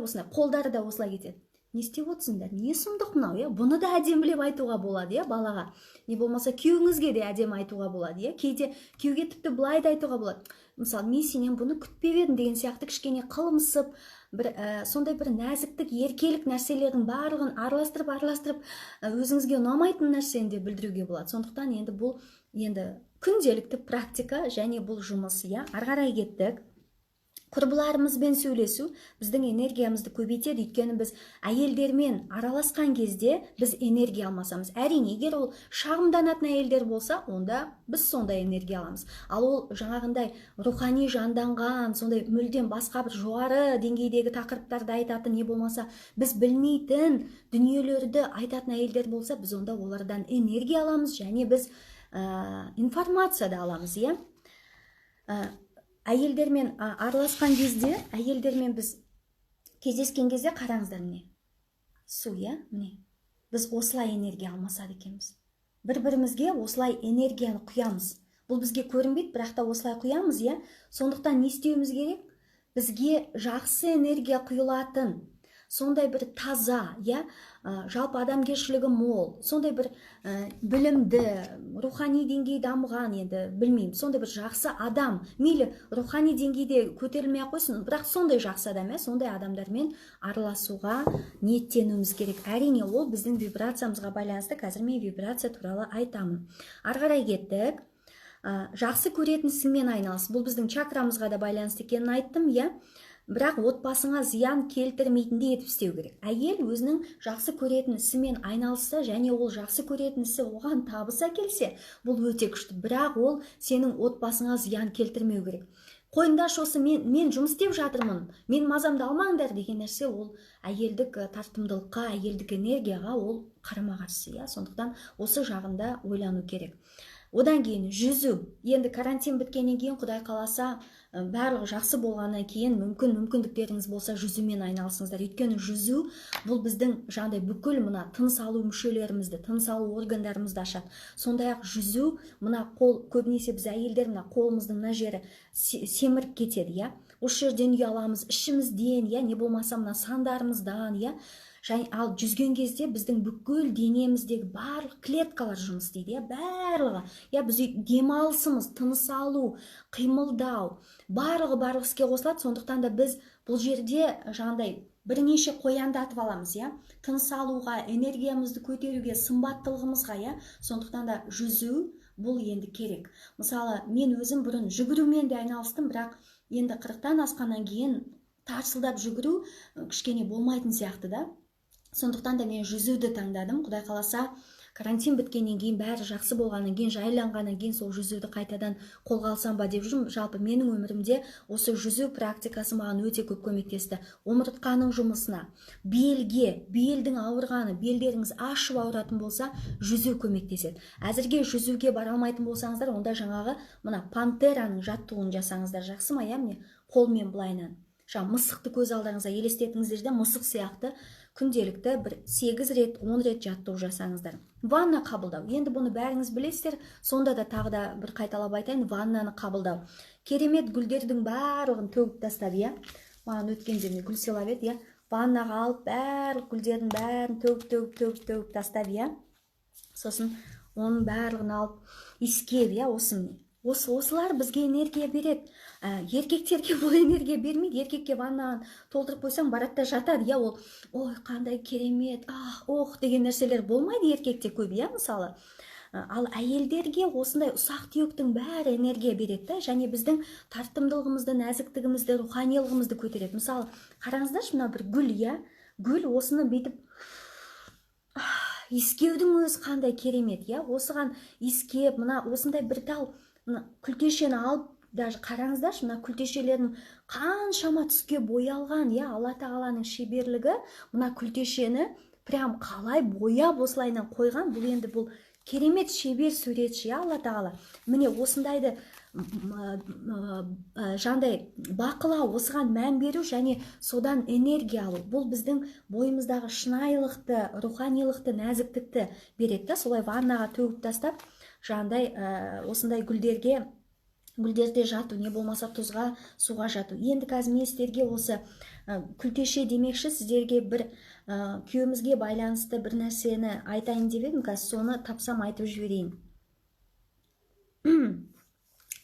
осындай, қолдары да осылай кетеді. Не істеп отырсыңдар, не сұмдық мынау, бұны да әдемілеп айтуға болады, балаға. Не болмаса күйеуіңізге де әдемі айтуға болады, кейде күйеуге тіпті былай да айтуға болады. Мысалы, мен сенен бұны күтпеп едім деген сияқты кішкене қылымсып, сондай бір нәзіктік, еркелік нәрселердің барлығын араластырып, өзіңізге ұнамайтын нәрсені де білдіруге болады. Сондықтан енді бұл күнделікті практика және бұл жұмыс, ары қарай кеттік. Құрбыларымызбен сөйлесу біздің энергиямызды көбейтеді, өйткені біз әйелдермен араласқан кезде біз энергия алмасамыз. Әрине, егер ол шағымданатын әйелдер болса, онда біз сондай энергия аламыз. Ал ол жаңағындай рухани жанданған, сондай мүлдем басқа бір жоғары деңгейдегі тақырыптарды айтатын, не болмаса біз білмейтін дүниелерді айтатын әйелдер болса, біз онда олардан энергия аламыз, және біз информация да аламыз, әйелдермен араласқан кезде, әйелдермен біз кездескен кезде қараңыздар, міне су, міне біз осылай энергия алмасады екенбіз. Бір-бірімізге осылай энергияны құямыз. Бұл бізге көрінбейді, бірақ та осылай құямыз, сондықтан не істеуіміз керек? Бізге жақсы энергия құйылатын, сондай бір таза, жалпы адамгершілігі мол, сондай бір білімді, рухани деңгей дамыған, енді білмеймін, сондай бір жақсы адам, мейлі рухани деңгейде көтерілмей қойсын, бірақ сондай жақсы адам, сондай адамдармен араласуға ниеттенуіміз керек. Әрине, ол біздің вибрациямызға байланысты. Қазір мен вибрация туралы айтамын. Ары қарай кеттік. Жақсы көретін ісіңмен айналыс. Бұл біздің чакрамызға да байланысты екенін айттым, бірақ отбасыңа зиян келтірмейтіндей етіп істеу керек. Әйел өзінің жақсы көретін ісімен айналысса, және ол жақсы көретін ісі оған табыс әкелсе, бұл өте күшті, бірақ ол сенің отбасыңа зиян келтірмеу керек. Қойыңдашы, осы мен жұмыс істеп жатырмын, мен мазамды алмаңдар деген нәрсе, ол әйелдік тартымдылыққа, әйелдік энергияға ол қарама-қарсы, сондықтан осы жағында ойлану керек. Одан кейін жүзу. Енді карантин біткеннен кейін, Құдай қаласа, барлығы жақсы болғаннан кейін мүмкіндіктеріңіз болса жүзумен айналысыңыздар. Өйткені жүзу бұл біздің жаңағыдай бүкіл мына тыныс алу мүшелерімізді, тыныс алу органдарымызды ашады. Сондай-ақ жүзу, мына қол, көбінесе біз әйелдер мына қолымыздың мына жері семіріп кетеді, осы жерден ұяламыз, ішімізден, не болмаса мына сандарымыздан, және ал жүзген кезде біздің бүкіл денеміздегі барлық клеткалар жұмыс істейді, барлығы. Біз демалысымыз, тыныс алу, қимылдау, барлығы іске қосылады. Сондықтан да біз бұл жерде жаңағыдай бірнеше қоянды атып аламыз, тыныс алуға, энергиямызды көтеруге, сымбаттылығымызға, сондықтан да жүзу бұл енді керек. Мысалы, мен өзім бұрын жүгірумен де айналыстым, бірақ енді 40-тан асқаннан кейін тарсылдап жүгіру кішкене болмайтын сияқты да. Сондықтан да мен жүзуді таңдадым. Құдай қаласа, карантин біткеннен кейін, бәрі жақсы болғаннан кейін, жайланғаннан кейін сол жүзуді қайтадан қолға алсам ба деп жүрмін. Жалпы менің өмірімде осы жүзу практикасы маған өте көп көмектесті. Омыртқаның жұмысына, белдің ауырғаны, белдеріңіз ашып ауыратын болса, жүзу көмектеседі. Әзірге жүзуге бара алмайтын болсаңыздар, онда жаңағы мына пантераның жаттығуын жасаңыздар. Жақсы ма, міне қолмен былайынан. Мысықты көз алдарыңызға елестетіңіздер де, мысық сияқты күнделікті бір 8 рет, 10 рет жаттығу жасаңыздар. Ванна қабылдау. Енді бұны бәріңіз білесіздер, сонда да тағы да бір қайталап айтайын, ваннаны қабылдау. Керемет гүлдердің барлығын төгіп тастап, маған өткенде гүл сыйлап еді, ваннаға алып, барлық гүлдердің бәрін төгіп тастап, сосын оның барлығын алып иіскеп, осы осылар бізге энергия береді. Еркектерге бұл энергия бермейді. Еркекке ваннаны толтырып қойсаң барады да жатады. Ол ой қандай керемет, деген нәрселер болмайды еркекте көп, мысалы. Ал әйелдерге осындай ұсақ түйектің бәрі энергия береді, және біздің тартымдылығымызды, нәзіктігімізді, руханилығымызды көтереді. Мысалы, қараңыздаршы, мына бір гүл, гүл осыны бүйтіп иіскеудің өзі қандай керемет, осыған иіскеп, мына осындай бір тал күлтешені алып, даже қараңыздаршы, мына күлтешелердің қаншама түске боялған, Алла тағаланың шеберлігі, мына күлтешені прям қалай бояп осылайынан қойған. Бұл енді бұл керемет шебер суретші, Алла тағала. Міне осындайды жандай бақылау, осыған мән беру және содан энергия алу. Бұл біздің бойымыздағы шынайылықты, руханилықты, нәзіктікті береді. Солай ваннаға төгіп тастап, жандай осындай гүлдерде жату, не болмаса тұзға, суға жату. Енді қазір мен сіздерге осы күлтеше демекші, сіздерге бір күйеуімізге байланысты бір нәрсені айтайын деп едім. Қазір соны тапсам айтып жіберейін.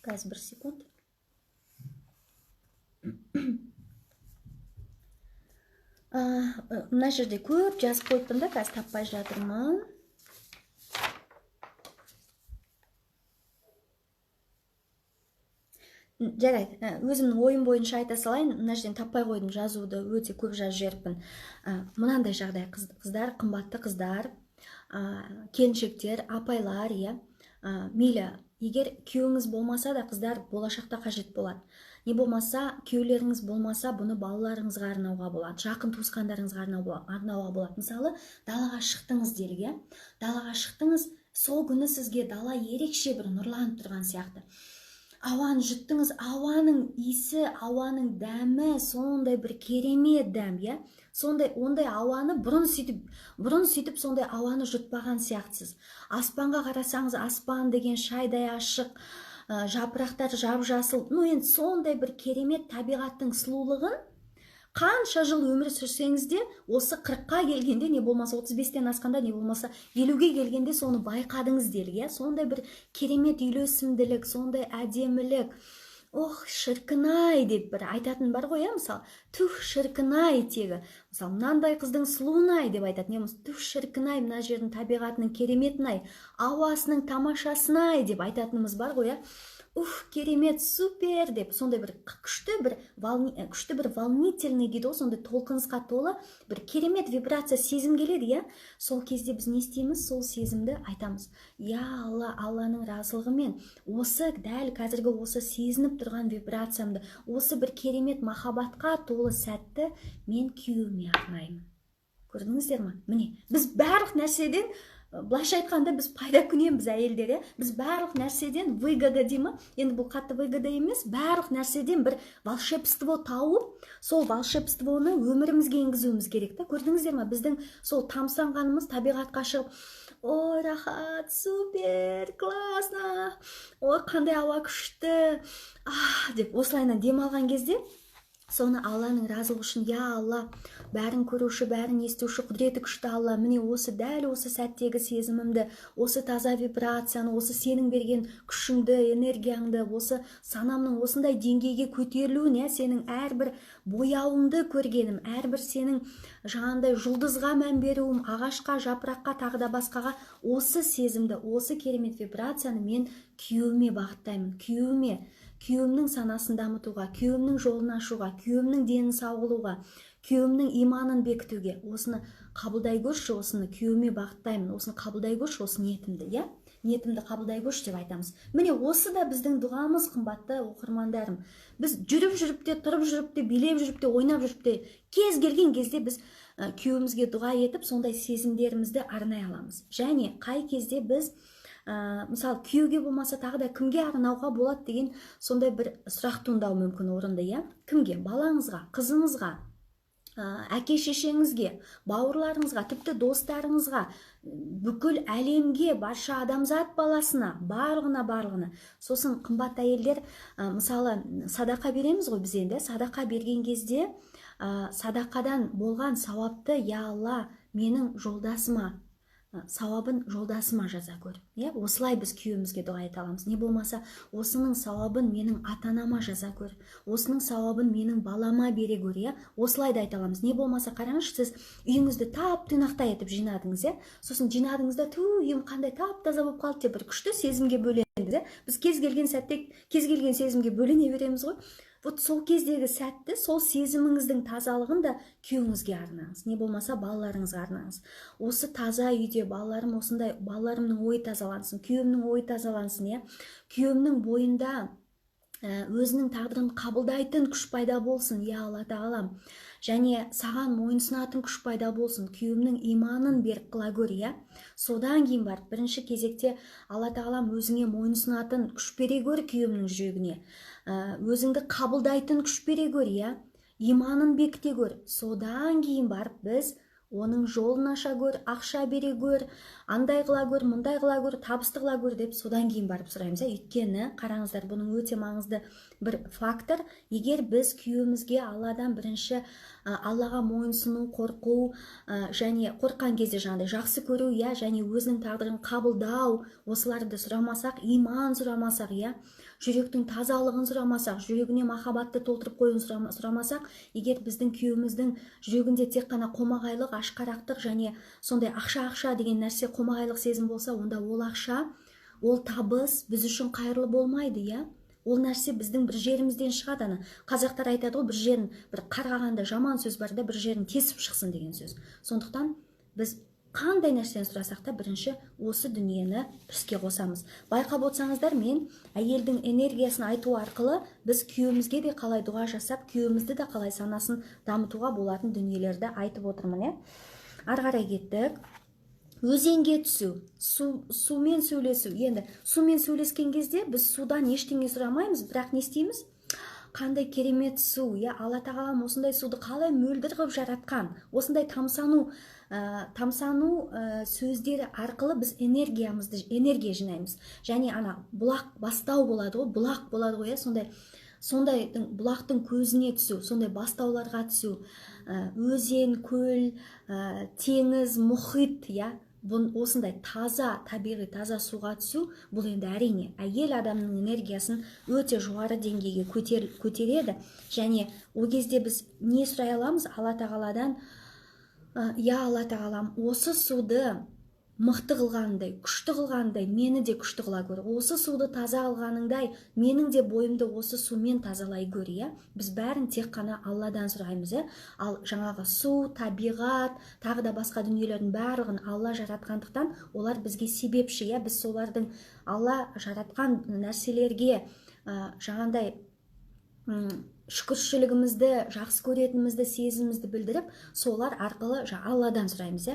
Қазір бір секунд. Мына жерде көп жазып қойыппын да, қазір таппай жатырмын. Жарайды, өзімнің ойым бойынша айта салайын. Мына жерден таппай қойдым, жазуды өте көп жазып жіберіппін. Мынандай жағдай, қыздар, қымбатты қыздар, келіншектер, апайлар, мейлі, егер күйеуіңіз болмаса да, қыздар, болашақта қажет болады. Не болмаса, күйеулеріңіз болмаса, бұны балаларыңызға арнауға болады, жақын туысқандарыңызға арнауға болады. Мысалы, далаға шықтыңыз делік, далаға шықтыңыз, сол күні сізге дала ерекше бір нұрланып тұрған сияқты. Ауаны жұттыңыз, ауаның иісі, ауаның дәмі, сондай бір керемет дәм, ондай ауаны бұрын сөйтіп сондай ауаны жұтпаған сияқтысыз. Аспанға қарасаңыз, аспан деген шайдай ашық, жапырақтар жап-жасыл, енді сондай бір керемет табиғаттың сұлулығын қанша жыл өмір сүрсеңіз де, осы 40-қа келгенде, не болмаса 35-тен асқанда, не болмаса 50-ге келгенде соны байқадыңыз делік, сондай бір керемет үйлесімділік, сондай әдемілік. Ох, шіркін-ай деп бір айтатын бар ғой, мысалы, түх шіркін-ай тегі. Мысалы, мынандай қыздың сұлуын-ай деп айтатын, түх шіркін-ай, мына жердің табиғатының кереметін-ай, ауасының тамашасын-ай деп айтатынымыз бар ғой, керемет, супер деп, сондай бір күшті бір волнительный дейді, сондай толқынысқа толы бір керемет вибрация, сезім келеді, сол кезде біз не істейміз? Сол сезімді айтамыз. Алланың разылығымен осы дәл қазіргі осы сезініп тұрған вибрациямды, осы бір керемет махаббатқа толы сәтті мен күйеуіме арнаймын. Көрдіңіздер ме? Міне, біз барлық нәрседен, былайша айтқанда, біз пайда күнеміз әйелдер, біз барлық нәрседен выгода деймі, енді бұл қатты выгода емес, барлық нәрседен бір волшебство тауып, сол волшебствоны өмірімізге енгізуіміз керек. Көрдіңіздер ме? Біздің сол тамсанғанымыз табиғатқа шығып, ой, рахат, супер, классно, ой, қандай ауа күшті, деп осылайынан демалған кезде, соны Алланың разылығы үшін, Алла, бәрін көруші, бәрін естуші, құдіреті күшті Алла, міне осы дәл осы сәттегі сезімімді, осы таза вибрацияны, осы сенің берген күшіңді, энергияңды, осы санамның осындай деңгейге көтерілуін, сенің әрбір бояуыңды көргенім, әрбір сенің жаңағындай жұлдызға мән беруім, ағашқа, жапыраққа, тағы да басқаға, осы сезімді, осы керемет вибрацияны мен күйеуіме бағыттаймын, күйеуімнің санасын дамытуға, күйеуімнің жолын ашуға, күйеуімнің денін сау қылуға, күйеуімнің иманын бекітуге, осыны қабылдай көрші, осыны күйеуіме бағыттаймын, осыны қабылдай көрші, осы ниетімді, ниетімді қабылдай көрші деп айтамыз. Міне осы да біздің дұғамыз, қымбатты оқырмандарым. Біз жүріп жүріпте, тұрып жүріпте, билеп жүріпте, ойнап жүріпте, кез келген кезде біз күйеуімізге дұға етіп, сондай сезімдерімізді арнай аламыз. Және қай кезде біз мысалы, күйеуге болмаса тағы да кімге арнауға болады деген сондай бір сұрақ туындауы мүмкін орынды, кімге? Балаңызға, қызыңызға, әке-шешеңізге, бауырларыңызға, тіпті достарыңызға, бүкіл әлемге, барша адамзат баласына, барлығына. Сосын қымбат әйелдер, мысалы, садақа береміз ғой біз енді, садақа берген кезде, садақадан болған сауапты, Алла, менің жолдасыма, сауабын жолдасыма жаза көр. Осылай біз күйеуімізге дұға айта аламыз. Не болмаса, осының сауабын менің ата-анама жаза көр. Осының сауабын менің балама бере көр. Осылай да айта аламыз. Не болмаса, қараңызшы, сіз үйіңізді тап-тұйнақтай етіп жинадыңыз, сосын жинадыңызда, үйім қандай тап-таза болып қалды деп бір күшті сезімге бөлендіңіз. Біз кез келген сәтте кез келген сезімге бөлене береміз ғой. Вот сол кездегі сәтті, сол сезіміңіздің тазалығын да күйеуіңізге арнаңыз. Не болмаса, балаларыңызға арнаңыз. Осы таза үйде балаларым осындай, балаларымның ойы тазалансын, күйеуімнің ойы тазалансын, күйеуімнің бойында өзінің тағдырын қабылдайтын күш пайда болсын, Алла тағалам. Және саған мойынсынатын күш пайда болсын, күйеуімнің иманын беріп қыла көр. Содан кейін барып, бірінші кезекте Алла тағалам өзіңе мойынсынатын күш бере көр күйеуімнің жүрегіне. Өзіңді қабылдайтын күш бере көр, иманын бекіте көр. Содан кейін барып біз оның жолын аша көр, ақша бере көр, андай қыла көр, мұндай қыла көр, табысты қыла көр деп содан кейін барып сұраймыз. Өйткені қараңыздар, бұның өте маңызды бір фактор. Егер біз күйеуімізге Алладан бірінші Аллаға мойынсыну, қорқу және қорққан кезде жаңағыдай жақсы көру, және өзінің тағдырын қабылдау, осыларды сұрамасақ, иман сұрамасақ, жүректің тазалығын сұрамасақ, жүрегіне махаббатты толтырып қоюын сұрамасақ, егер біздің күйеуіміздің жүрегінде тек қана қомағайлық, ашқарақтық және сондай ақша деген нәрсе, қомағайлық сезім болса, онда ол ақша, ол табыс біз үшін қайырлы болмайды, Ол нәрсе біздің бір жерімізден шығады. Қазақтар айтады ғой, бір жерін, бір қарғағанда жаман сөз бар да, бір жерін тесіп шықсын деген сөз. Сондықтан біз қандай нәрсені сұрасақ та бірінші осы дүниені іске қосамыз. Байқап отырсаңыздар, мен әйелдің энергиясын айту арқылы біз күйеуімізге де қалай дұға жасап, күйеуімізді де қалай санасын дамытуға болатын дүниелерді айтып отырмын. Ары қарай кеттік. Өзенге түсу, сумен сөйлесу. Енді сумен сөйлескен кезде біз судан ештеңе сұрамаймыз, бірақ не істейміз? Қандай керемет су, Алла тағалам осындай суды қалай мөлдір қылып жаратқан. Осындай тамсану сөздері арқылы біз энергия жинаймыз. Және бұлақ бастау болады ғой, бұлақ болады ғой, сондай бұлақтың көзіне түсу, сондай бастауларға түсу. Өзен, көл, теңіз, мұхит, осындай таза, табиғи таза суға түсу, бұл енді әрине әйел адамның энергиясын өте жоғары деңгейге көтереді. Және ол кезде біз не сұрай аламыз? Алла тағаладан, Алла тағалам, осы суды мықты қылғандай, күшті қылғандай, мені де күшті қыла көр. Осы суды таза қылғаныңдай, менің де бойымды осы сумен тазалай көр. Біз бәрін тек қана Алладан сұраймыз. Ал жаңағы су, табиғат, тағы да басқа дүниелердің барлығын Алла жаратқандықтан, олар бізге себепші. Біз солардың Алла жаратқан нәрселерге жаңағындай шүкіршілігімізді, жақсы көретінімізді, сезімімізді білдіріп, солар арқылы Алладан сұраймыз.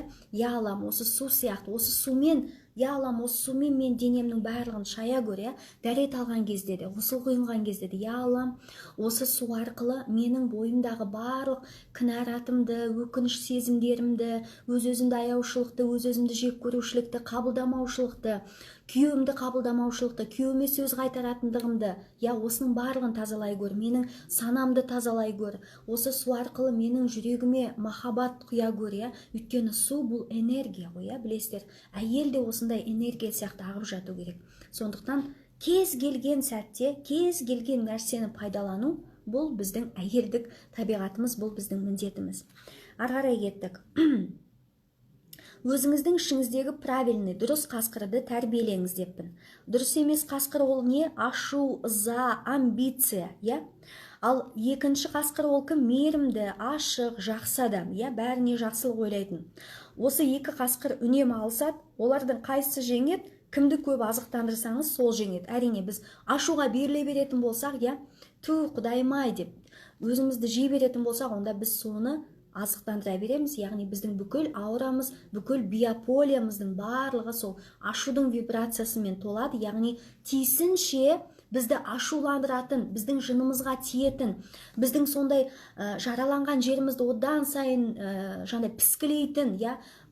Аллам, осы су сияқты, осы сумен, осы сумен мен денемнің барлығын шая көр. Дәрет алған кезде де, ғұсыл құйынған кезде де, Аллам, осы су арқылы менің бойымдағы барлық кінәратымды, өкініш сезімдерімді, өз-өзімді аяушылықты, өз-өзімді жек көрушілікті, қабылдамаушылықты, күйеуімді қабылдамаушылықты, күйеуіме сөз қайтаратындығымды, осының барлығын тазалай көр, менің санамды тазалай көр. Осы су арқылы менің жүрегіме махаббат құя көр. Өйткені су бұл энергия ғой, білесіздер. Әйел де осындай энергия сияқты ағып жату керек. Сондықтан кез келген сәтте, кез келген нәрсені пайдалану, бұл біздің әйелдік табиғатымыз, бұл біздің міндетіміз. Ары қарай кеттік. Өзіңіздің ішіңіздегі правильный, дұрыс қасқырды тәрбиелеңіз деппін. Дұрыс емес қасқыр ол не? Ашу, ыза, амбиция, Ал екінші қасқыр ол кім? Мейірімді, ашық, жақсы адам, бәріне жақсылық ойлайтын. Осы екі қасқыр үнемі алысады, олардың қайсысы жеңеді? Кімді көп азықтандырсаңыз, сол жеңеді. Әрине біз ашуға беріле беретін болсақ, Құдайым-ай деп өзімізді жей беретін болсақ, онда біз соны азықтандыра береміз. Яғни біздің бүкіл аурамыз, бүкіл биополиямыздың барлығы сол ашудың вибрациясымен толады. Яғни тиісінше бізді ашуландыратын, біздің жынымызға тиетін, біздің сондай жараланған жерімізді одан сайын піскілейтін,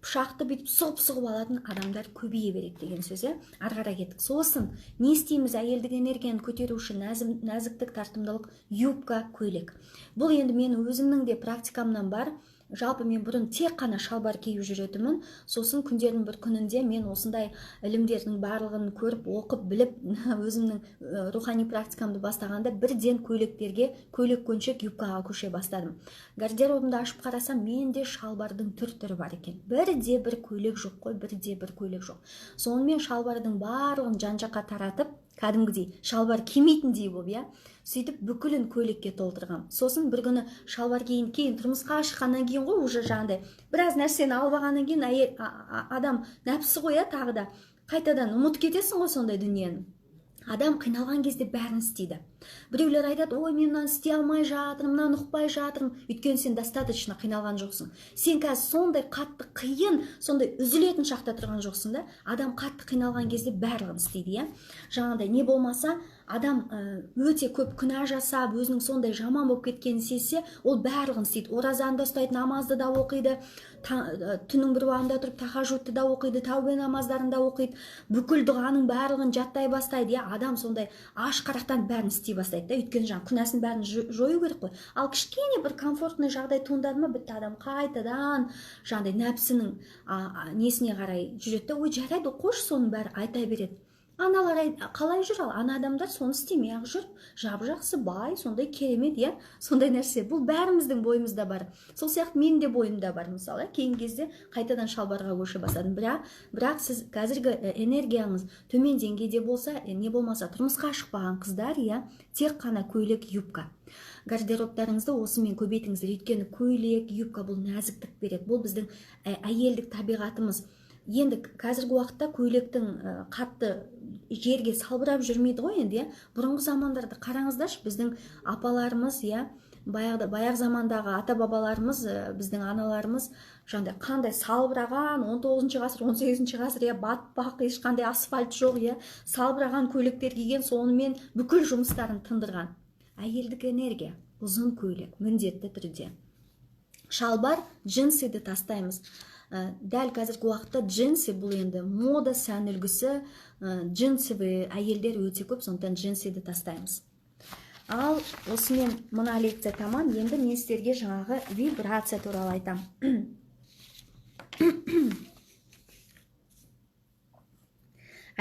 пышақты бүйтіп сұғып алатын адамдар көбейе береді деген сөз. Ары қарай кеттік. Сосын не істейміз? Әйелдік энергияны көтеру үшін нәзіктік, тартымдылық, юбка, көйлек. Бұл енді мен өзімнің де практикамнан бар. жалпы мен бұрын тек қана шалбар киіп жүретінмін. Сосын күндердің бір күнінде мен осындай ілімдердің барлығын көріп, оқып, біліп, өзімнің рухани практикамды бастағанда бірден көйлектерге, көйлек көншек юбкаға көше бастадым. Гардеробымды ашып қарасам, менде шалбардың түр-түрі бар екен. Бірде бір көйлек жоқ қой, бірде бір көйлек жоқ. Сонымен шалбардың барлығын жан-жаққа таратып, кәдімгідей шалбар кимейтіндей болып, сөйтіп бүкілін көйлекке толтырғам. Сосын бір күні шалбар кейін тұрмысқа шыққаннан кейін ғой, уже жаңағыдай біраз нәрсені алып алғаннан кейін адам нәпсі ғой, тағы да қайтадан ұмытып кетесің ғой сондай дүниені. Адам қиналған кезде бәрін істейді. Біреулер айтады, ой, мен мынаны істей алмай жатырмын, мынаны ұқпай жатырмын. Өйткені сен достаточно қиналған жоқсың. Сен қазір сондай қатты қиын, сондай үзілетін шақта тұрған жоқсың да. Адам қатты қиналған кезде барлығын істейді, Жаңағыдай не болмаса, адам өте көп күнә жасап, өзінің сондай жаман болып кеткенін сезсе, ол барлығын істейді. Оразаны да ұстайды, намазды да оқиды, түннің бір уақытында тұрып тахажудты да оқиды, тәубе намаздарын да оқиды, бүкіл дұғаның барлығын жаттай бастайды. Адам сондай аш-қарақтан бәрін істей бастайды. Өйткені күнәсін бәрін жою керек қой. Ал кішкене бір комфортный жағдай туындады ма, бітті, адам қайтадан жаңағыдай нәпсінің несіне қарай жүреді. Ой, жарайды, қош, соның бәрі айта береді. Аналар қалай жүр, ал ана адамдар соны істемей ақ жүр, жап-жақсы, бай, сондай керемет, сондай нәрсе. Бұл бәріміздің бойымызда бар. Сол сияқты менің де бойымда бар, мысалы, кейін кезде қайтадан шалбарға көше бастадым. Бірақ сіз қазіргі энергияңыз төмен деңгейде болса, не болмаса тұрмысқа шықпаған қыздар, тек қана көйлек, юбка. Гардеробтарыңызды осымен көбейтіңіздер. Өйткені көйлек, юбка бұл нәзіктік береді. Бұл біздің әйелдік табиғатымыз. Енді қазіргі уақытта көйлектің қатты жерге салбырап жүрмейді ғой енді, бұрынғы замандарда қараңыздаршы, біздің апаларымыз, баяғы замандағы ата-бабаларымыз, біздің аналарымыз қандай салбыраған, 19 ғасыр, 18 ғасыр, батпақ, ешқандай асфальт жоқ, салбыраған көйлектер киген, сонымен бүкіл жұмыстарын тындырған. Әйелдік энергия, ұзын көйлек, міндетті түрде. Шалбар, джинсиді тастаймыз. Дәл қазіргі уақытта джинсы бұл енді мода, сән үлгісі, джинсовый әйелдер өте көп, сондықтан джинсиді тастаймыз. Ал осымен мына лекция тамам. Енді мен сіздерге жаңағы вибрация туралы айтам.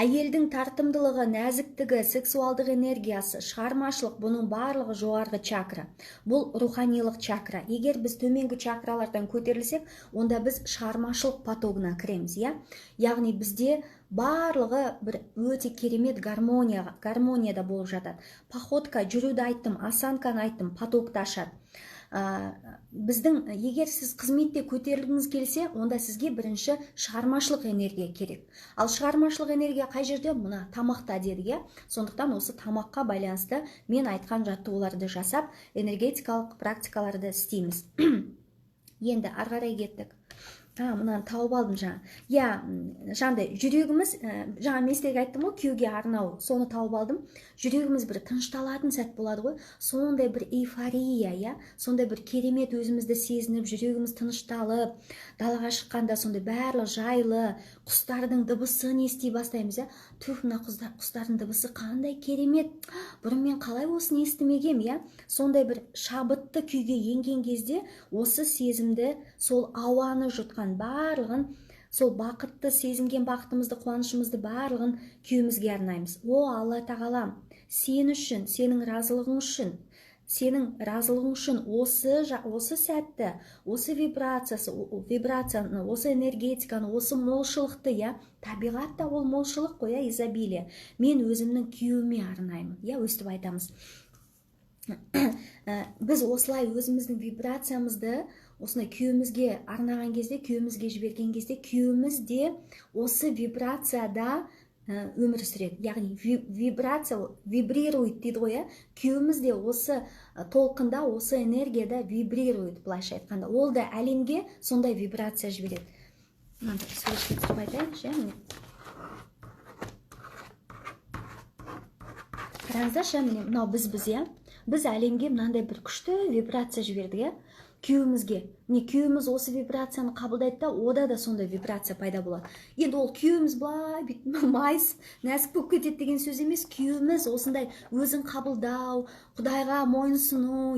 Әйелдің тартымдылығы, нәзіктігі, сексуалдық энергиясы, шығармашылық, бұның барлығы жоғарғы чакра. Бұл руханилық чакра. Егер біз төменгі чакралардан көтерілсек, онда біз шығармашылық потогына кіреміз, Яғни бізде барлығы бір өте керемет гармонияда болып жатады. Походка, жүруді айттым, осанканы айттым, потокты ашады. Біздің, егер сіз қызметте көтерілгіңіз келсе, онда сізге бірінші шығармашылық энергия керек. Ал шығармашылық энергия қай жерде? Мұна тамақта дедік, Сондықтан осы тамаққа байланысты мен айтқан жаттығуларды жасап, энергетикалық практикаларды істейміз. Енді арғарай кеттік. Мұнан тауып алдым жаңағыдай жүрегіміз, мен сіздерге айттым ғой, күйеуге арнау, соны тауып алдым. Жүрегіміз бір тынышталатын сәт болады ғой, сондай бір эйфория, сондай бір керемет өзімізді сезініп, жүрегіміз тынышталып, далаға шыққанда сондай барлық жайлы, құстардың дыбысын ести бастаймыз, мына құстардың дыбысы қандай керемет, бұрын мен қалай осыны естімегем, сондай бір шабытты күйге енген кезде осы сезімді, сол ауаны жұтқан барлығын, сол бақытты сезінген бақытымызды, қуанышымызды барлығын күйеуімізге арнаймыз. Алла тағалам, сен үшін, сенің разылығың үшін осы сәтті, осы вибрацияны, осы энергетиканы, осы молшылықты, табиғатта ол молшылық қой, изобилие. Мен өзімнің күйеуіме арнаймын, өстіп айтамыз. Біз осылай өзіміздің вибрациямызды осындай күйеуімізге арнаған кезде, күйеуімізге жіберген кезде, күйеуіміз де осы вибрацияда өмір сүреді. Яғни вибрация вибрирует дейді ғой, күйеуіміз де осы толқында, осы энергияда вибрирует, былайша айтқанда. Ол да әлемге сондай вибрация жібереді. Сөйлешке түсіп айтайыншы, қараңыздаршы, мынау біз әлемге мынандай бір күшті вибрация жібердік, күйеуімізге. Міне күйеуіміз осы вибрацияны қабылдайды да, ода да сондай вибрация пайда болады. Енді ол күйеуіміз былай майыс, нәзік болып кетеді деген сөз емес. Күйеуіміз осындай өзін қабылдау, Құдайға мойынсыну,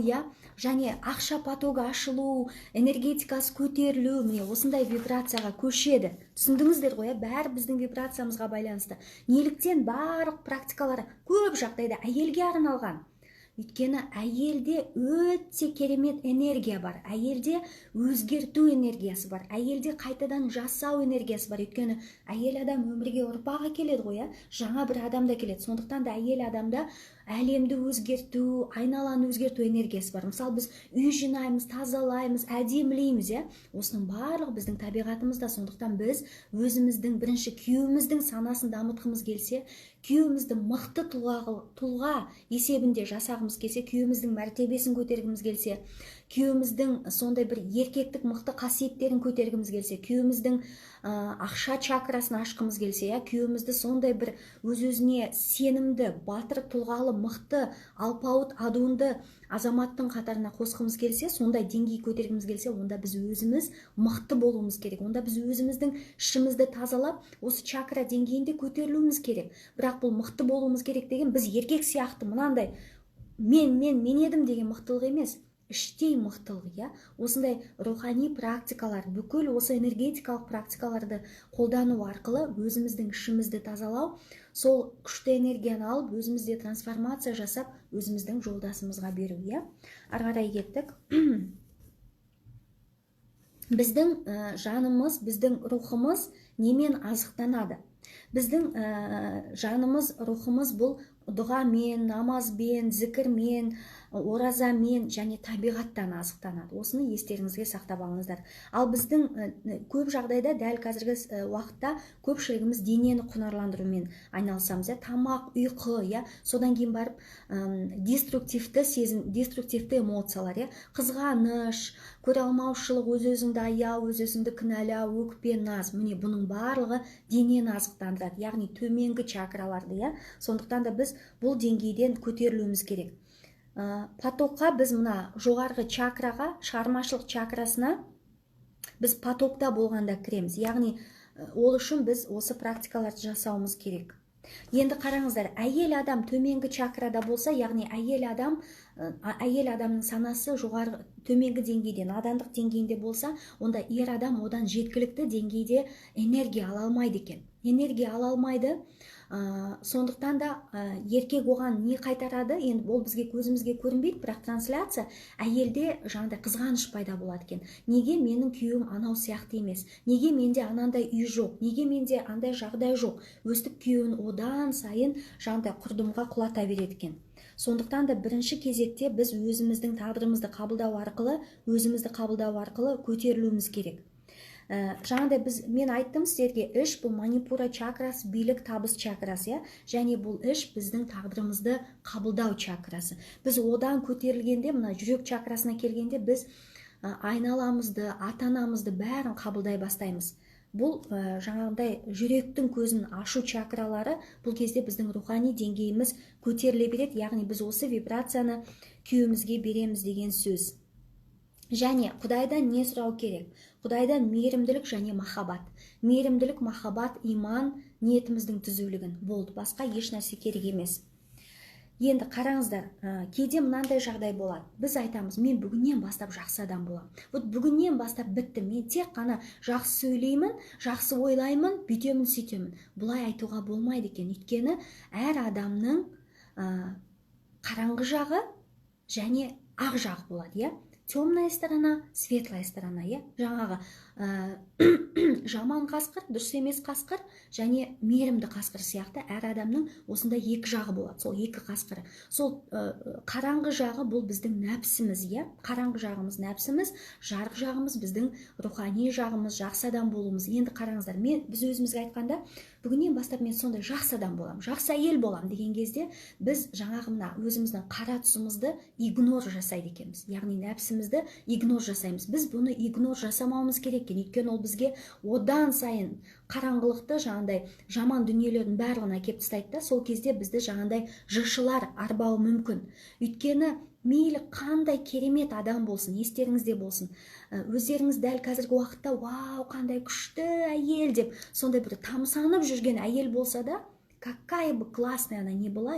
және ақша потогы ашылу, энергетикасы көтерілу, міне осындай вибрацияға көшеді. Түсіндіңіздер ғой, бәрі біздің вибрациямызға байланысты. Неліктен барлық практикалары көп жағдайда әйелге арналған? Өйткені әйелде өте керемет энергия бар. Әйелде өзгерту энергиясы бар. Әйелде қайтадан жасау энергиясы бар. Өйткені әйел адам өмірге ұрпақ әкеледі ғой, жаңа бір адамда келеді. Сондықтан да әйел адамда әлемді өзгерту, айналаны өзгерту энергиясы бар. Мысалы, біз үй жинаймыз, тазалаймыз, әдемілейміз, осының барлығы біздің табиғатымызда. Сондықтан біз өзіміздің бірінші күйеуіміздің санасын дамытқымыз келсе, күйеуімізді мықты тұлға есебінде жасағымыз келсе, күйеуіміздің мәртебесін көтергіміз келсе, күйеуіміздің сондай бір еркектік мықты қасиеттерін көтергіміз келсе, күйеуіміздің ақша чакрасын ашқымыз келсе, күйеуімізді сондай бір өз-өзіне сенімді, батыр, тұлғалы, мықты, алпауыт, адуынды азаматтың қатарына қосқымыз келсе, сондай деңгей көтергіміз келсе, онда біз өзіміз мықты болуымыз керек. Онда біз өзіміздің ішімізді тазалап, осы чакра деңгейінде көтерілуіміз керек. Бірақ бұл мықты болуымыз керек деген біз еркек сияқты мынандай мен едім деген мықтылық емес. Іштей мықтылық, осындай рухани практикалар, бүкіл осы энергетикалық практикаларды қолдану арқылы өзіміздің ішімізді тазалау, сол күшті энергияны алып, өзімізде трансформация жасап, өзіміздің жолдасымызға беру, Ары қарай кеттік. Біздің жанымыз, біздің рухымыз немен азықтанады? Біздің жанымыз, рухымыз бұл дұғамен, намазбен, зікірмен, оразамен және табиғаттан азықтанады. Осыны естеріңізге сақтап алыңыздар. Ал біздің көп жағдайда дәл қазіргі уақытта көпшілігіміз денені құнарландырумен айналысамыз, тамақ, ұйқы, содан кейін барып деструктивті сезім, деструктивті эмоциялар, қызғаныш, көре алмаушылық, өз-өзіңді аяу, өз-өзіңді кінәлау, өкпе, наз, міне бұның барлығы денені азықтандырады, яғни төменгі чакраларды, Сондықтан да біз бұл деңгейден көтерілуіміз керек. Потокқа біз мына жоғарғы чакраға, шығармашылық чакрасына біз потокта болғанда кіреміз. Яғни ол үшін біз осы практикаларды жасауымыз керек. Енді қараңыздар, әйел адам төменгі чакрада болса, яғни әйел адамның санасы жоғарғы төменгі деңгейде, надандық деңгейінде болса, онда ер адам одан жеткілікті деңгейде энергия ала алмайды екен. Энергия ала алмайды. Сондықтан да еркек оған не қайтарады? Енді ол бізге көзімізге көрінбейді, бірақ трансляция әйелде жаңағыдай қызғаныш пайда болады екен. Неге менің күйеуім анау сияқты емес? Неге менде анандай үй жоқ? Неге менде андай жағдай жоқ? Өстіп күйеуін одан сайын жаңағыдай құрдымға құлата береді екен. Сондықтан да бірінші кезекте біз өзіміздің тағдырымызды қабылдау арқылы көтерілуіміз керек. Жаңағыдай мен айттым сіздерге, іш бұл манипура чакрасы, билік, табыс чакрасы, және бұл іш біздің тағдырымызды қабылдау чакрасы. Біз одан көтерілгенде, мына жүрек чакрасына келгенде, біз айналамызды, ата-анамызды бәрін қабылдай бастаймыз. Бұл жаңағыдай жүректің көзін ашу чакралары, бұл кезде біздің рухани деңгейіміз көтеріле береді, яғни біз осы вибрацияны күйеуімізге береміз деген сөз. Және Құдайдан не сұрау керек? Құдайдан мейірімділік және махаббат. Мейірімділік, махаббат, иман, ниетіміздің түзулігін. Болды, басқа еш нәрсе керек емес. Енді қараңыздар, кейде мынандай жағдай болады. Біз айтамыз, мен бүгіннен бастап жақсы адам боламын. Вот бүгіннен бастап бітті. Мен тек қана жақсы сөйлеймін, жақсы ойлаймын, бүйтемін, сөйтемін. Бұлай айтуға болмайды екен. Өйткені әр адамның қараңғы жағы және ақ жағы болады, темная сторона, светлая сторона, жаңағы жаман қасқыр, дұрыс емес қасқыр және мейірімді қасқыр сияқты әр адамның осында екі жағы болады, сол екі қасқыры. Сол қараңғы жағы бұл біздің нәпсіміз, қараңғы жағымыз нәпсіміз, жарық жағымыз біздің рухани жағымыз, жақсы адам болуымыз. Енді қараңыздар, біз өзімізге айтқанда, бүгіннен бастап мен сондай жақсы адам боламын, жақсы әйел боламын деген кезде біз жаңағы мына өзіміздің қара тұсымызды игнор жасайды екенбіз. Яғни нәпсіміз нәпсімізді игнор жасаймыз. Біз бұны игнор жасамауымыз керек екен, өйткені ол бізге одан сайын қараңғылықты, жаңағындай жаман дүниелердің барлығын әкеп тастайды да, сол кезде бізді жаңағындай жышылар арбауы мүмкін. Өйткені мейлі қандай керемет адам болсын, естеріңізде болсын, өздеріңіз дәл қазіргі уақытта вау, қандай күшті әйел деп сондай бір тамсанып жүрген әйел болса да, какая бы классная она не была,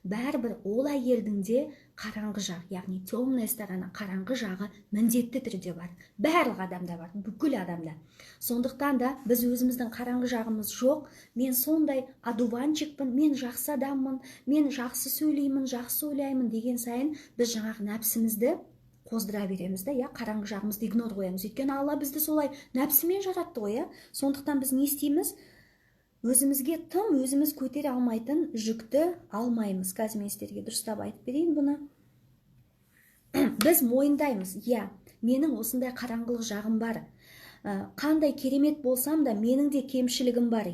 бәрібір ол әйелдің де қараңғы жағы, яғни темная сторона, қараңғы жағы міндетті түрде бар. Барлық адамда бар, бүкіл адамда. Сондықтан да біз өзіміздің қараңғы жағымыз жоқ, мен сондай адуванчикпін, мен жақсы адаммын, мен жақсы сөйлеймін, жақсы ойлаймын деген сайын біз жаңағы нәпсімізді қоздыра береміз да, қараңғы жағымызды игнор қоямыз. Өйткені Алла бізді солай нәпсімен жаратты ғой, сондықтан біз не істейміз? Өзімізге тым өзіміз көтере алмайтын жүкті алмаймыз. Қазір мен сіздерге дұрыстап айтып берейін бұны. Біз мойындаймыз, менің осындай қараңғылық жағым бар. Қандай керемет болсам да, менің де кемшілігім бар,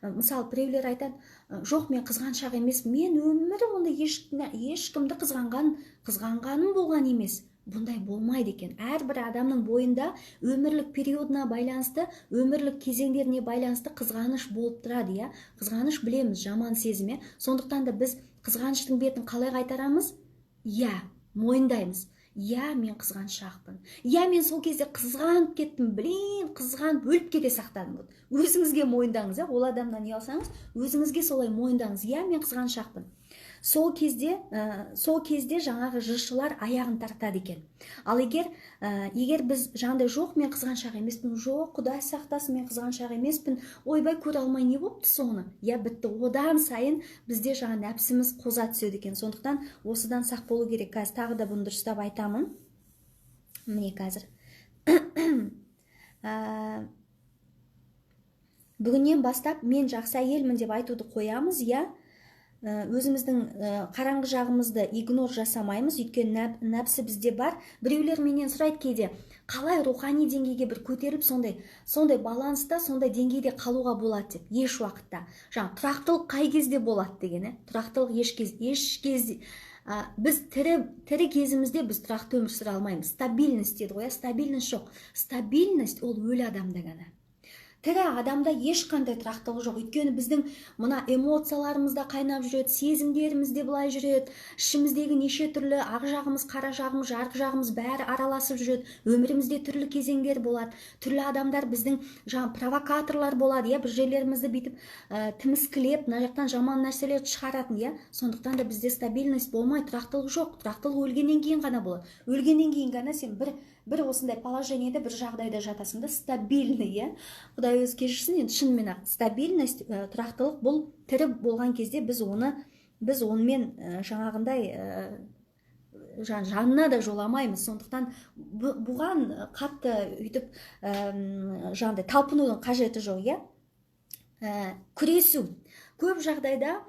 Мысалы, біреулер айтады, жоқ, мен қызғаншақ емес, мен өмірі онда ешкімді қызғанғаным болған емес. Бұндай болмайды екен. Әрбір адамның бойында өмірлік периодына байланысты, өмірлік кезеңдеріне байланысты қызғаныш болып тұрады, Қызғаныш білеміз, жаман сезім, Сондықтан да біз қызғаныштың бетін қалай қайтарамыз? Мойындаймыз. Мен қызғаншақпын. Мен сол кезде қызғанып кеттім, қызғанып өліп кете сақтадым. Өзіңізге мойындаңыз, ол адамнан ұялсаңыз, өзіңізге солай мойындаңыз. Мен қызғаншақпын. Сол кезде жаңағы жыршылар аяғын тартады екен. Ал егер біз жаңағыдай жоқ, мен қызғаншақ емеспін, жоқ, Құдай сақтасын, мен қызғаншақ емеспін, ойбай көре алмай не болыпты соны? Бітті, одан сайын бізде жаңа нәпсіміз қоза түседі екен. Сондықтан осыдан сақ болу керек. Қазір тағы да бұны дұрыстап айтамын. Міне қазір. Бүгіннен бастап мен жақсы әйелмін деп айтуды қоямыз, өзіміздің қараңғы жағымызды игнор жасамаймыз, өйткені нәпсі бізде бар. Біреулер менен сұрайды кейде, қалай рухани деңгейге бір көтеріліп, сондай баланста, сондай деңгейде қалуға болады деп. Еш уақытта. Тұрақтылық қай кезде болады деген, тұрақтылық еш кезде. Біз тірі кезімізде біз тұрақты өмір сүре алмаймыз. Стабильность деді ғой, стабильность жоқ. Стабильность ол өлі адамда ғана. Тірі адамда ешқандай тұрақтылық жоқ. Өйткені біздің мына эмоцияларымызда қайнап жүреді, сезімдерімізде былай жүреді, ішіміздегі неше түрлі ақ жағымыз, қара жағымыз, жарық жағымыз бәрі араласып жүреді. Өмірімізде түрлі кезеңдер болады. Түрлі адамдар біздің провокаторлар болады, бір жерлерімізді бүйтіп тіміскілеп, мына жақтан жаман нәрселерді шығаратын, Сондықтан да бізде стабильность болмай, тұрақтылық жоқ. Тұрақтылық өлгеннен кейін ғана болады. Өлгеннен кейін ғана сен бір осындай положениеде, бір жағдайда жатасың да, стабильный, Құдай өзі кешірсін, енді шынымен ақ стабильность, тұрақтылық бұл тірі болған кезде біз онымен жаңағындай жанына да жоламаймыз. Сондықтан бұған қатты үйтіп жаңағындай талпынудың қажеті жоқ, Күресу. Көп жағдайда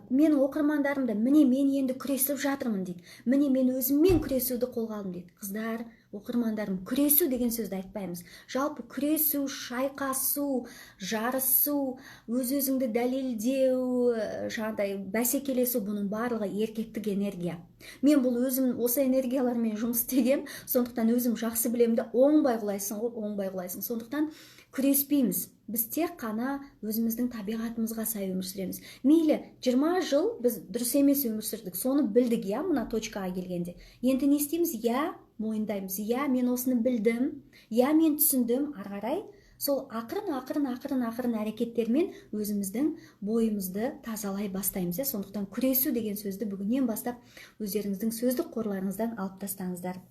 мен оқырмандарымда, міне мен енді күресіп жатырмын дейді. Міне мен өзіммен күресуді қолға алдым дейді. Қыздар, оқырмандарым, күресу деген сөзді айтпаймыз. Жалпы күресу, шайқасу, жарысу, өз-өзіңді дәлелдеу, жаңағыдай бәсекелесу, бұның барлығы еркектік энергия. Мен бұл өзім осы энергиялармен жұмыс істегем, сондықтан өзім жақсы білемді, оңбай құлайсың. Сондықтан күреспейміз. Біз тек қана өзіміздің табиғатымызға сай өмір сүреміз. Мейлі 20 жыл біз дұрыс емес өмір сүрдік, соны білдік, мына точкаға келгенде. Енді не істейміз? Мойындаймыз. Мен осыны білдім, мен түсіндім, ары қарай сол ақырын әрекеттермен өзіміздің бойымызды тазалай бастаймыз. Сондықтан күресу деген сөзді бүгіннен бастап өздеріңіздің сөздік қорларыңыздан алып тастаңыздар.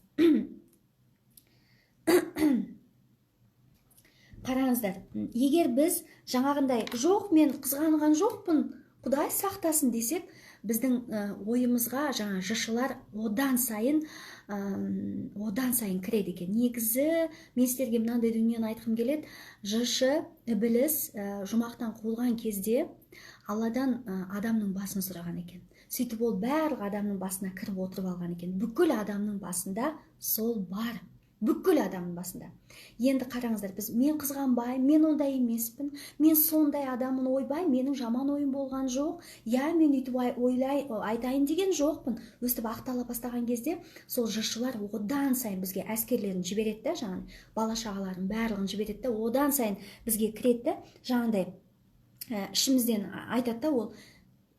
Қараңыздар, егер біз жаңағындай жоқ, мен қызғанған жоқпын, Құдай сақтасын десек, біздің ойымызға жаңа жышылар одан сайын кіреді екен. Негізі мен сіздерге мынандай дүниені айтқым келеді. Жышы, ібіліс жұмақтан қуылған кезде Алладан адамның басын сұраған екен. Сөйтіп ол барлық адамның басына кіріп отырып алған екен. Бүкіл адамның басында сол бар. бүкіл адамның басында. Енді қараңыздар, біз мен қызғанбай, мен ондай емеспін, мен сондай адамын ойбай, менің жаман ойым болған жоқ, я мен үйтіп айтайын деген жоқпын. Өстіп ақтала бастаған кезде сол жыршылар одан сайын бізге әскерлерін жібереді да, жаңағы бала шағаларын барлығын жібереді да, одан сайын бізге кіреді да, жаңағыдай ішімізден айтады да, ол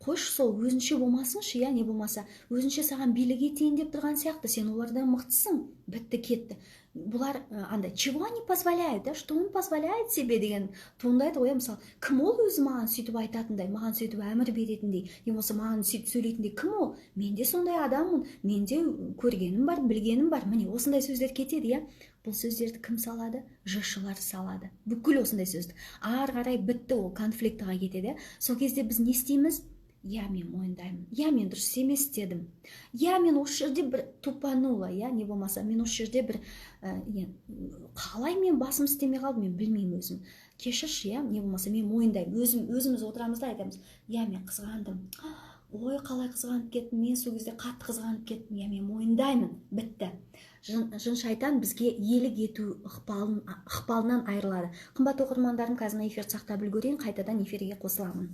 қойшы сол өзінше болмасыншы, я не болмаса өзінше саған билік етейін деп тұрған сияқты, сен олардан мықтысың, бітті кетті. Бұлар андай чего они позволяют, да, что он позволяет себе деген туындайды ғой. Мысалы, кім ол өзі маған сөйтіп айтатындай, маған сөйтіп әмір беретіндей, не болмаса маған сөйтіп сөйлейтіндей, кім ол? Мен де сондай адаммын, менде көргенім бар, білгенім бар. Міне осындай сөздер кетеді, я. Бұл сөздерді кім салады? Жыршылар салады. Бүкіл осындай сөзді. Ары қарай бітті, ол конфликтіға кетеді. Сол кезде біз не істейміз? Я мен мойындаймын, я мен дұрыс емес істедім, я мен осы жерде бір тупанула, я не болмаса мен осы жерде бір қалай мен басым істемей қалдым, мен білмеймін өзім, кешірші, я не болмаса мен мойындаймын. Өзіміз отырамыз да айтамыз, я мен қызғандым, ой қалай қызғанып кеттім, мен сол кезде қатты қызғанып кеттім, я мен мойындаймын, бітті. Жын шайтан бізге иелік ету ықпалынан айырылады. Қымбат оқырмандарым, қазір эфирді сақтап үлгерейін, қайтадан эфирге қосыламын.